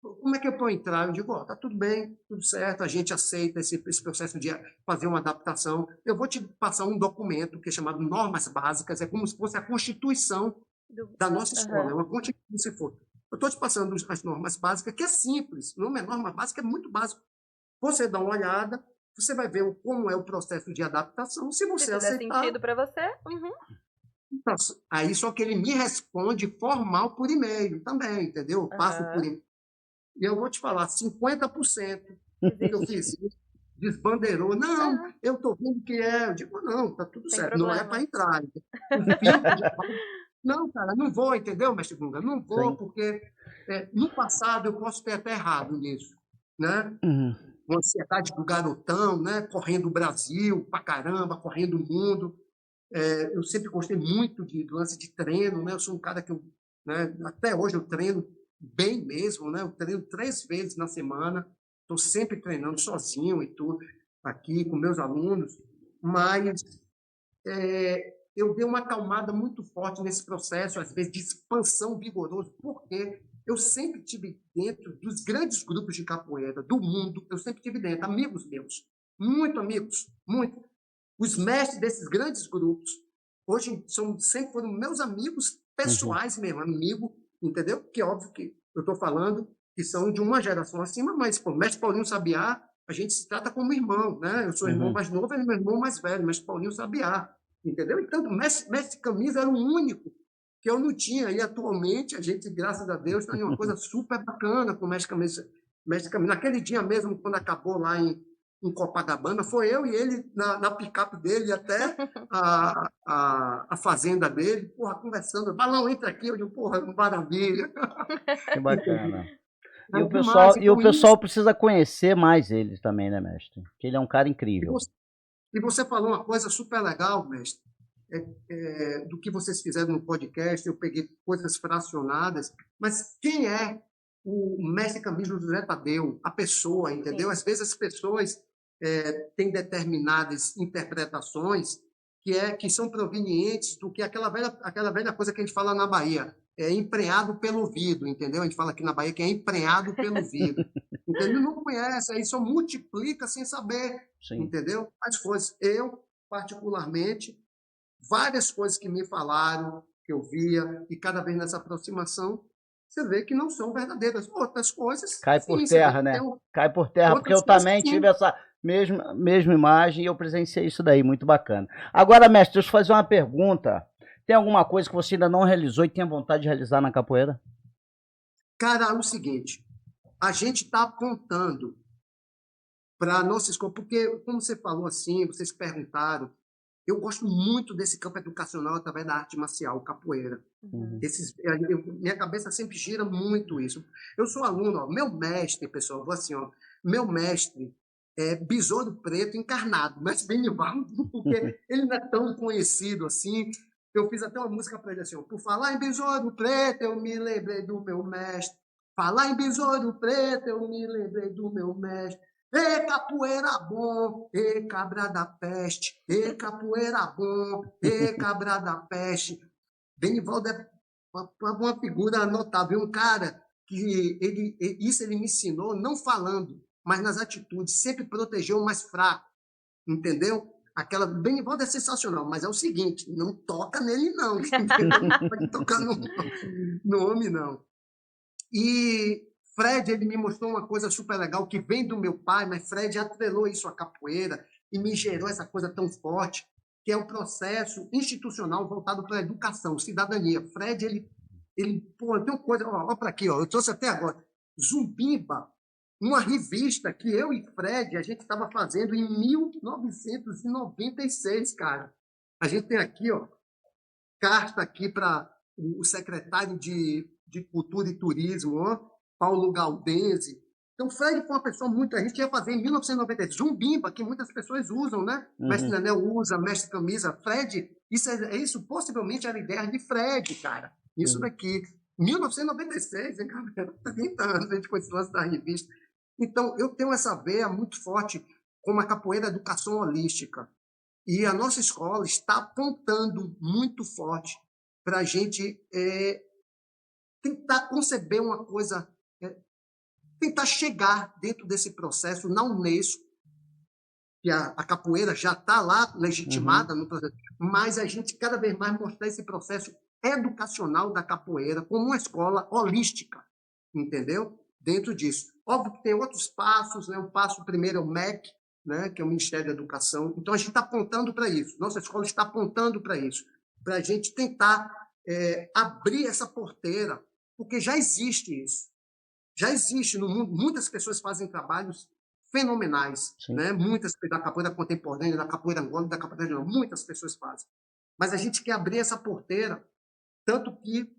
[SPEAKER 3] Como é que eu vou entrar? Eu digo, ó, tá tudo bem, tudo certo, a gente aceita esse processo de fazer uma adaptação. Eu vou te passar um documento que é chamado Normas Básicas, é como se fosse a Constituição da nossa escola, é uma Constituição, se for. Eu estou te passando as normas básicas, que é simples, não é norma básica, é muito básico. Você dá uma olhada, você vai ver como é o processo de adaptação, se você aceitar...
[SPEAKER 2] Se sentido para você,
[SPEAKER 3] Então, aí só que ele me responde formal por e-mail também, entendeu? Eu passo por e-mail. E eu vou te falar, 50% que eu fiz isso, desbandeirou. Não, eu estou vendo que é. Eu digo, não, tá tudo certo,
[SPEAKER 2] problema.
[SPEAKER 3] não é para entrar. O filtro de... Não, cara, não vou, entendeu, mestre Gunga? Não vou, porque no passado eu posso ter até errado nisso, né? Uma ansiedade do garotão, né? Correndo o Brasil pra caramba, correndo o mundo. Eu sempre gostei muito do lance de treino, né? Eu sou um cara que né? Até hoje eu treino bem mesmo, né? Eu treino 3 vezes na semana, estou sempre treinando sozinho e tudo, aqui com meus alunos, mas eu dei uma acalmada muito forte nesse processo, às vezes, de expansão vigorosa, porque eu sempre tive dentro dos grandes grupos de capoeira do mundo, eu sempre tive dentro, amigos meus, muito amigos, muito. Os mestres desses grandes grupos, hoje sempre foram meus amigos pessoais mesmo, amigo, entendeu? Que é óbvio que eu estou falando que são de uma geração acima, mas o mestre Paulinho Sabiá, a gente se trata como irmão, né? Eu sou irmão mais novo, ele é meu irmão mais velho, mestre Paulinho Sabiá. Entendeu? Então, o mestre Camisa era o único que eu não tinha. E, atualmente, a gente, graças a Deus, está em uma coisa super bacana com o mestre Camisa. Naquele dia mesmo, quando acabou lá em Copacabana, foi eu e ele na picape dele até a fazenda dele, porra, conversando. Balão, entra aqui. Eu digo, porra, maravilha.
[SPEAKER 1] Que bacana. E
[SPEAKER 3] Então,
[SPEAKER 1] o pessoal precisa conhecer mais ele também, né, mestre? Porque ele é um cara incrível.
[SPEAKER 3] E você falou uma coisa super legal, mestre, do que vocês fizeram no podcast, eu peguei coisas fracionadas, mas quem é o mestre Camilo José Tadeu? A pessoa, entendeu? Sim. Às vezes as pessoas têm determinadas interpretações que são provenientes do que aquela velha coisa que a gente fala na Bahia, emprenhado pelo ouvido, entendeu? A gente fala aqui na Bahia que é emprenhado pelo ouvido. Entendeu? Não conhece, aí só multiplica sem saber, Sim. Entendeu? As coisas. Eu, particularmente, várias coisas que me falaram, que eu via, e cada vez nessa aproximação, você vê que não são verdadeiras. Outras coisas...
[SPEAKER 1] Cai por terra, né? Cai por terra, porque eu também tive essa mesma imagem e eu presenciei isso daí, muito bacana. Agora, mestre, deixa eu fazer uma pergunta. Tem alguma coisa que você ainda não realizou e tem vontade de realizar na capoeira?
[SPEAKER 3] Cara, é o seguinte, a gente está apontando para a nossa escola, porque, como você falou assim, vocês perguntaram, eu gosto muito desse campo educacional através da arte marcial, capoeira. Minha cabeça sempre gira muito isso. Eu sou aluno, ó, meu mestre, pessoal, vou assim, ó, meu mestre é Besouro Preto encarnado, mestre Benivaldo, porque ele não é tão conhecido assim. Eu fiz até uma música para ele assim, ó, por falar em Besouro Preto, eu me lembrei do meu mestre. Falar em Besouro Preto, eu me lembrei do meu mestre. Ê, capoeira bom, ê, cabra da peste, ê, capoeira bom, ê, cabra da peste. Benivaldo é uma figura notável, um cara que isso ele me ensinou não falando, mas nas atitudes, sempre protegeu o mais fraco, entendeu? Aquela Benivaldo é sensacional, mas é o seguinte, não toca nele não, entendeu? Não pode tocar no homem não. E Fred, ele me mostrou uma coisa super legal que vem do meu pai, mas Fred atrelou isso à capoeira e me gerou essa coisa tão forte, que é o processo institucional voltado para a educação, cidadania. Fred, pô, tem uma coisa, ó para aqui, ó, eu trouxe até agora, Zumbimba, uma revista que eu e Fred, a gente estava fazendo em 1996, cara. A gente tem aqui, ó, carta aqui para o secretário de Cultura e Turismo, ó, Paulo Galdense. Então, Fred foi uma pessoa muito... A gente ia fazer em 1996, Zumbimba, que muitas pessoas usam, né? Mestre Nenel usa, Mestre Camisa. Fred, isso possivelmente era a ideia de Fred, cara. Isso daqui. 1996, hein, cara? 30 anos a gente foi esse lance da revista. Então, eu tenho essa veia muito forte com a capoeira educação holística. E a nossa escola está apontando muito forte para a gente tentar conceber uma coisa, tentar chegar dentro desse processo na Unesco, que a capoeira já está lá legitimada no processo, mas a gente cada vez mais mostrar esse processo educacional da capoeira como uma escola holística, entendeu? Dentro disso. Óbvio que tem outros passos, né? O passo primeiro é o MEC, né, que é o Ministério da Educação. Então, a gente está apontando para isso. Nossa escola está apontando para isso, para a gente tentar abrir essa porteira, porque já existe isso. Já existe no mundo. Muitas pessoas fazem trabalhos fenomenais, né? Muitas da capoeira contemporânea, da capoeira angolana, da capoeira regional, muitas pessoas fazem. Mas a gente quer abrir essa porteira, tanto que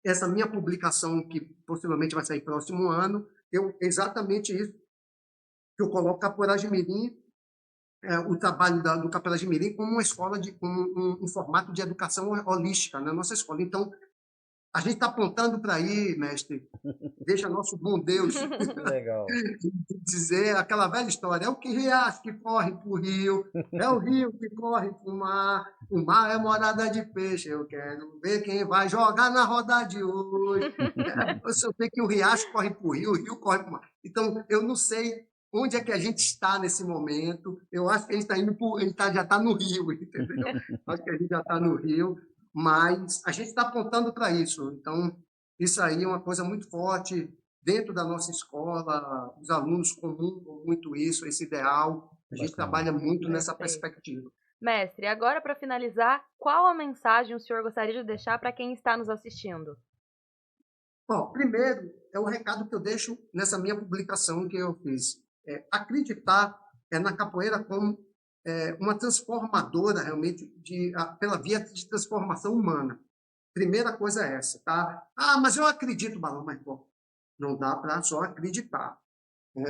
[SPEAKER 3] essa minha publicação, que possivelmente vai sair próximo ano, exatamente isso, que eu coloco Capoeira de Mirim, o trabalho do Capoeira de Mirim como uma escola, como um formato de educação holística na nossa escola. Então, a gente está apontando para aí, mestre, deixa nosso bom Deus
[SPEAKER 1] Legal.
[SPEAKER 3] dizer aquela velha história, é o que riacho que corre para o rio, é o rio que corre para o mar é morada de peixe, eu quero ver quem vai jogar na roda de hoje. Eu sei que o riacho corre para o rio corre para o mar. Então, eu não sei onde é que a gente está nesse momento, eu acho que a gente está indo já está no rio, entendeu? Acho que a gente já está no rio, mas a gente está apontando para isso. Então, isso aí é uma coisa muito forte dentro da nossa escola, os alunos comungam muito isso, esse ideal. A gente trabalha muito nessa perspectiva.
[SPEAKER 2] Mestre, agora para finalizar, qual a mensagem o senhor gostaria de deixar para quem está nos assistindo?
[SPEAKER 3] Bom, primeiro, é o recado que eu deixo nessa minha publicação que eu fiz. Acreditar na capoeira como uma transformadora, realmente, pela via de transformação humana. Primeira coisa é essa, tá? Ah, mas eu acredito, Balão, mas pô, não dá para só acreditar.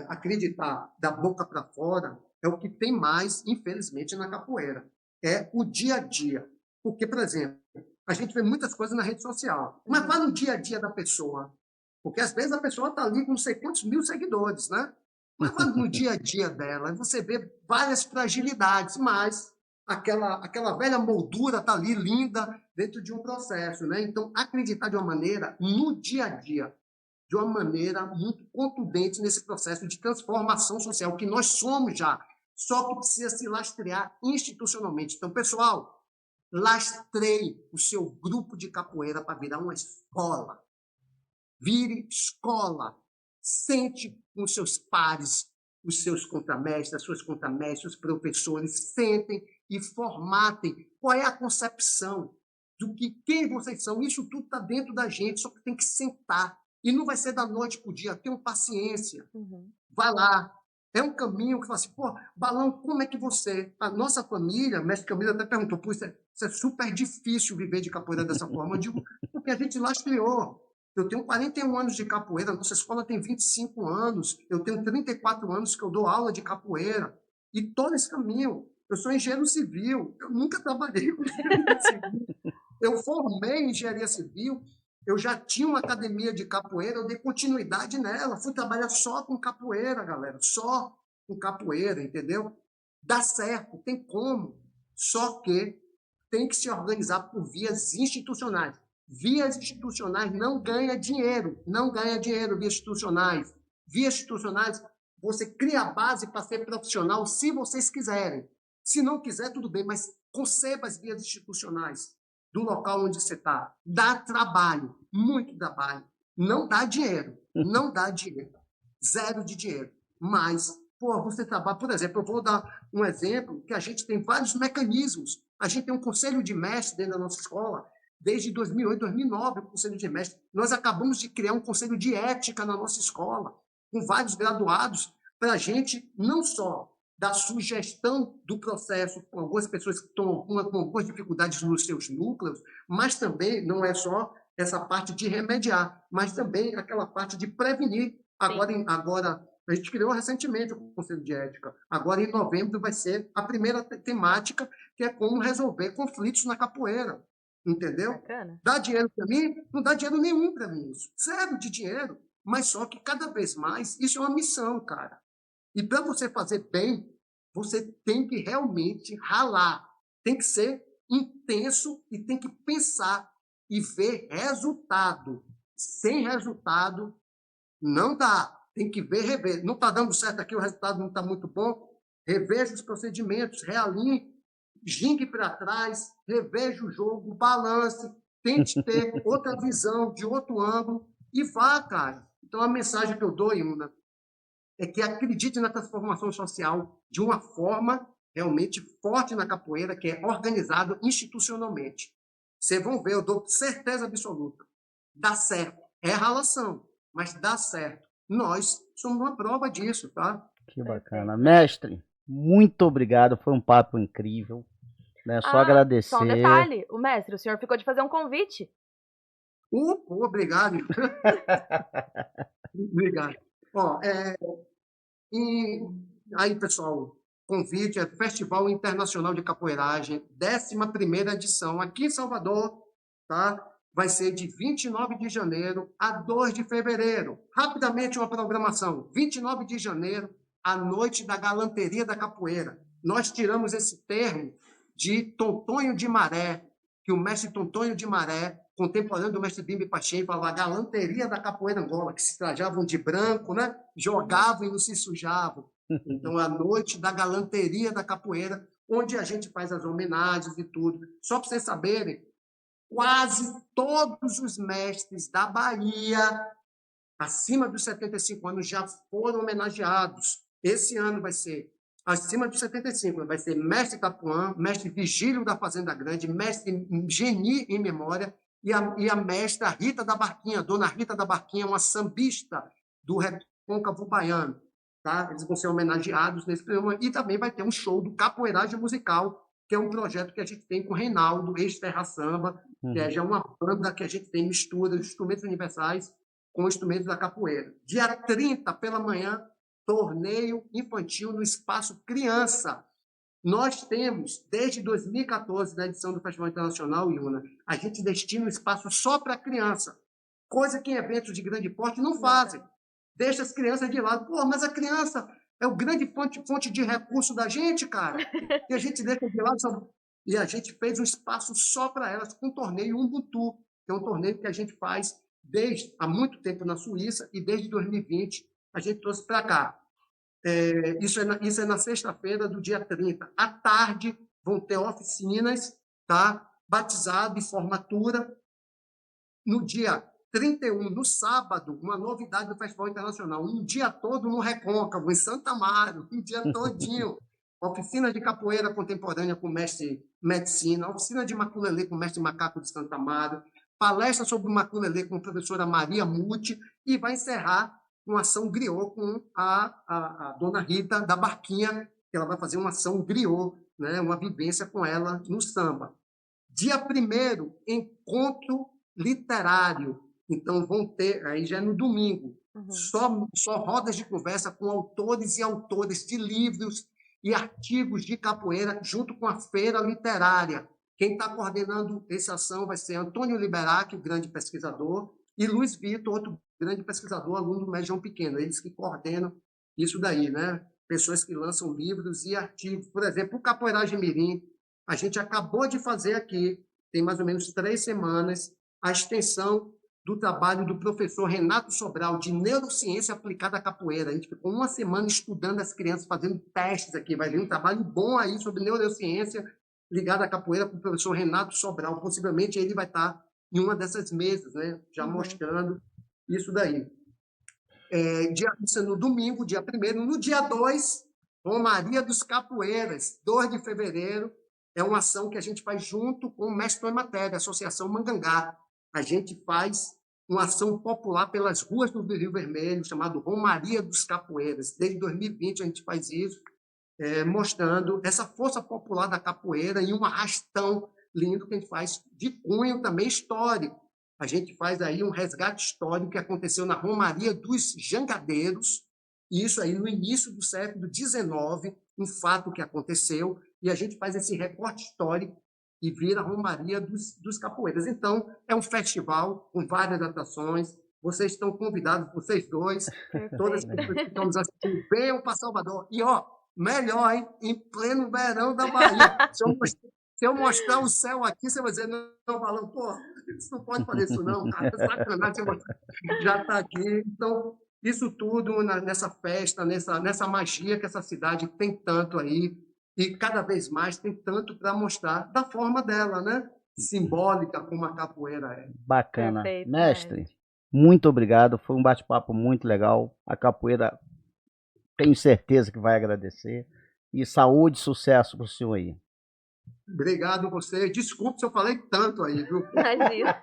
[SPEAKER 3] Acreditar da boca para fora é o que tem mais, infelizmente, na capoeira. É o dia a dia. Porque, por exemplo, a gente vê muitas coisas na rede social, mas vai no dia a dia da pessoa. Porque, às vezes, a pessoa está ali com não sei quantos mil seguidores, né? Mas vai no dia a dia dela, você vê várias fragilidades, mas aquela velha moldura está ali, linda, dentro de um processo, né? Então, acreditar de uma maneira, no dia a dia, de uma maneira muito contundente nesse processo de transformação social, que nós somos já, só que precisa se lastrear institucionalmente. Então, pessoal, lastreie o seu grupo de capoeira para virar uma escola. Vire escola. Sente com os seus pares, os seus contramestres, as suas contramestres, os professores, sentem e formatem qual é a concepção do que quem vocês são. Isso tudo está dentro da gente, só que tem que sentar. E não vai ser da noite para o dia. Tenham paciência. Vai lá. É um caminho que fala assim, pô, Balão, como é que você... A nossa família, mestre Camila até perguntou, pô, isso é super difícil viver de capoeira dessa forma. Eu digo, porque a gente lastreou. Eu tenho 41 anos de capoeira, nossa escola tem 25 anos, eu tenho 34 anos que eu dou aula de capoeira. E todo esse caminho, eu sou engenheiro civil, eu nunca trabalhei com engenharia civil. Eu formei em engenharia civil, eu já tinha uma academia de capoeira, eu dei continuidade nela, fui trabalhar só com capoeira, galera, só. com capoeira, entendeu? Dá certo, tem como. Só que tem que se organizar por vias institucionais. Vias institucionais não ganha dinheiro, não ganha dinheiro vias institucionais. Vias institucionais, você cria a base para ser profissional se vocês quiserem. Se não quiser, tudo bem, mas conceba as vias institucionais do local onde você está. Dá trabalho, muito trabalho. Não dá dinheiro, não dá dinheiro. Zero de dinheiro. Mas, você trabalha, por exemplo, eu vou dar um exemplo que a gente tem vários mecanismos. A gente tem um conselho de mestre dentro da nossa escola, desde 2008, 2009, o conselho de mestre. Nós acabamos de criar um conselho de ética na nossa escola, com vários graduados, para a gente não só dar sugestão do processo com algumas pessoas que estão com algumas dificuldades nos seus núcleos, mas também não é só essa parte de remediar, mas também aquela parte de prevenir. Agora, a gente criou recentemente o Conselho de Ética. Agora, em novembro, vai ser a primeira temática, que é como resolver conflitos na capoeira. Entendeu?
[SPEAKER 2] Bacana.
[SPEAKER 3] Dá dinheiro para mim? Não dá dinheiro nenhum para mim isso. Zero de dinheiro. Mas só que cada vez mais, isso é uma missão, cara. E para você fazer bem, você tem que realmente ralar. Tem que ser intenso e tem que pensar e ver resultado. Sem resultado, não dá. Tem que ver, rever. Não está dando certo aqui, o resultado não está muito bom. Reveja os procedimentos, realinhe, gingue para trás, reveja o jogo, balance, tente ter outra visão, de outro ângulo, e vá, cara. Então, a mensagem que eu dou, Iuna, é que acredite na transformação social de uma forma realmente forte na capoeira, que é organizado institucionalmente. Vocês vão ver, eu dou certeza absoluta. Dá certo. É ralação, mas dá certo. Nós somos uma prova disso, tá?
[SPEAKER 1] Que bacana. Mestre, muito obrigado. Foi um papo incrível. Né? Só agradecer.
[SPEAKER 2] Só um detalhe. O mestre, o senhor ficou de fazer um convite.
[SPEAKER 3] Obrigado. Obrigado. Aí, pessoal, convite é Festival Internacional de Capoeiragem, 11ª edição, aqui em Salvador, tá? Vai ser de 29 de janeiro a 2 de fevereiro. Rapidamente uma programação. 29 de janeiro, a Noite da Galanteria da Capoeira. Nós tiramos esse termo de Tontonho de Maré, que o mestre Tontonho de Maré, contemporâneo do mestre Bimbi Pacheco, falava a galanteria da capoeira Angola, que se trajavam de branco, né? Jogavam e não se sujavam. Então, a Noite da Galanteria da Capoeira, onde a gente faz as homenagens e tudo. Só para vocês saberem, quase todos os mestres da Bahia, acima dos 75 anos, já foram homenageados. Esse ano vai ser, acima dos 75, vai ser mestre Tapuã, mestre Vigílio da Fazenda Grande, mestre Geni em Memória, e a mestra Rita da Barquinha, dona Rita da Barquinha, uma sambista do Recôncavo Baiano. Tá? Eles vão ser homenageados nesse programa. E também vai ter um show do Capoeiragem Musical, que é um projeto que a gente tem com o Reinaldo, ex-Terra Samba, que é já uma banda que a gente tem mistura de instrumentos universais com instrumentos da capoeira. Dia 30, pela manhã, torneio infantil no Espaço Criança. Nós temos, desde 2014, na edição do Festival Internacional, Iuna, a gente destina um espaço só para criança, coisa que em eventos de grande porte não fazem. Deixa as crianças de lado. Mas a criança é o grande fonte de recurso da gente, cara. E a gente deixa de lado. E a gente fez um espaço só para elas, com o torneio Ubuntu, que é um torneio que a gente faz há muito tempo na Suíça, e desde 2020 a gente trouxe para cá. Isso é na sexta-feira do dia 30. À tarde vão ter oficinas, tá? Batizado e formatura. No dia 31, no sábado, uma novidade do Festival Internacional, um dia todo no Recôncavo, em Santa Amaro, um dia todinho. Oficina de capoeira contemporânea com o mestre Medicina, oficina de maculelê com o mestre Macaco de Santa Amaro, palestra sobre o maculelê com a professora Maria Muti, e vai encerrar uma ação griot com a dona Rita da Barquinha, que ela vai fazer uma ação griot, né, uma vivência com ela no samba. Dia 1º, encontro literário. Então, vão ter, aí já é no domingo, só rodas de conversa com autores e autores de livros e artigos de capoeira, junto com a feira literária. Quem está coordenando essa ação vai ser Antônio Liberac, o grande pesquisador, e Luiz Vitor, outro grande pesquisador, aluno do Médio João Pequeno. Eles que coordenam isso daí, né? pessoas que lançam livros e artigos. Por exemplo, o Capoeiragem Mirim, a gente acabou de fazer aqui, tem mais ou menos 3 semanas, a extensão do trabalho do professor Renato Sobral, de Neurociência Aplicada à Capoeira. A gente ficou 1 semana estudando as crianças, fazendo testes aqui. Vai vir um trabalho bom aí sobre neurociência ligada à capoeira com o professor Renato Sobral. Possivelmente ele vai estar em uma dessas mesas, né? Já mostrando isso daí. No domingo, dia 1º. No dia 2, Romaria dos Capoeiras, 2 de fevereiro. É uma ação que a gente faz junto com o Mestre em Matéria, a Associação Mangangá. A gente faz uma ação popular pelas ruas do Rio Vermelho, chamado Romaria dos Capoeiras. Desde 2020 a gente faz isso, mostrando essa força popular da capoeira e um arrastão lindo que a gente faz de cunho também histórico. A gente faz aí um resgate histórico que aconteceu na Romaria dos Jangadeiros, e isso aí no início do século XIX, um fato que aconteceu, e a gente faz esse recorte histórico e vira a Romaria dos Capoeiras. Então, é um festival com várias atrações. Vocês estão convidados, vocês dois, todas as pessoas que estão nos assistindo, venham para Salvador. E, melhor, hein? Em pleno verão da Bahia. Se eu mostrar o céu aqui, você vai dizer, não, Balão, pô, isso não pode fazer isso não, cara. Sacanagem, já está aqui. Então, isso tudo nessa festa, nessa magia que essa cidade tem tanto aí, e cada vez mais tem tanto para mostrar da forma dela, né? Simbólica como a capoeira é.
[SPEAKER 1] Bacana.
[SPEAKER 2] Perfeito,
[SPEAKER 1] Mestre, muito obrigado. Foi um bate-papo muito legal. A capoeira, tenho certeza que vai agradecer. E saúde e sucesso para o senhor aí.
[SPEAKER 3] Obrigado a você. Desculpe se eu falei tanto aí, viu?
[SPEAKER 2] Imagina.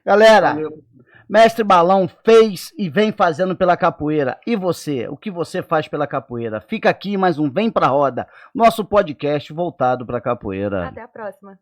[SPEAKER 1] Galera,
[SPEAKER 3] Valeu.
[SPEAKER 1] Mestre Balão fez e vem fazendo pela capoeira. E você? O que você faz pela capoeira? Fica aqui mais um Vem Pra Roda, nosso podcast voltado para capoeira.
[SPEAKER 2] Até a próxima.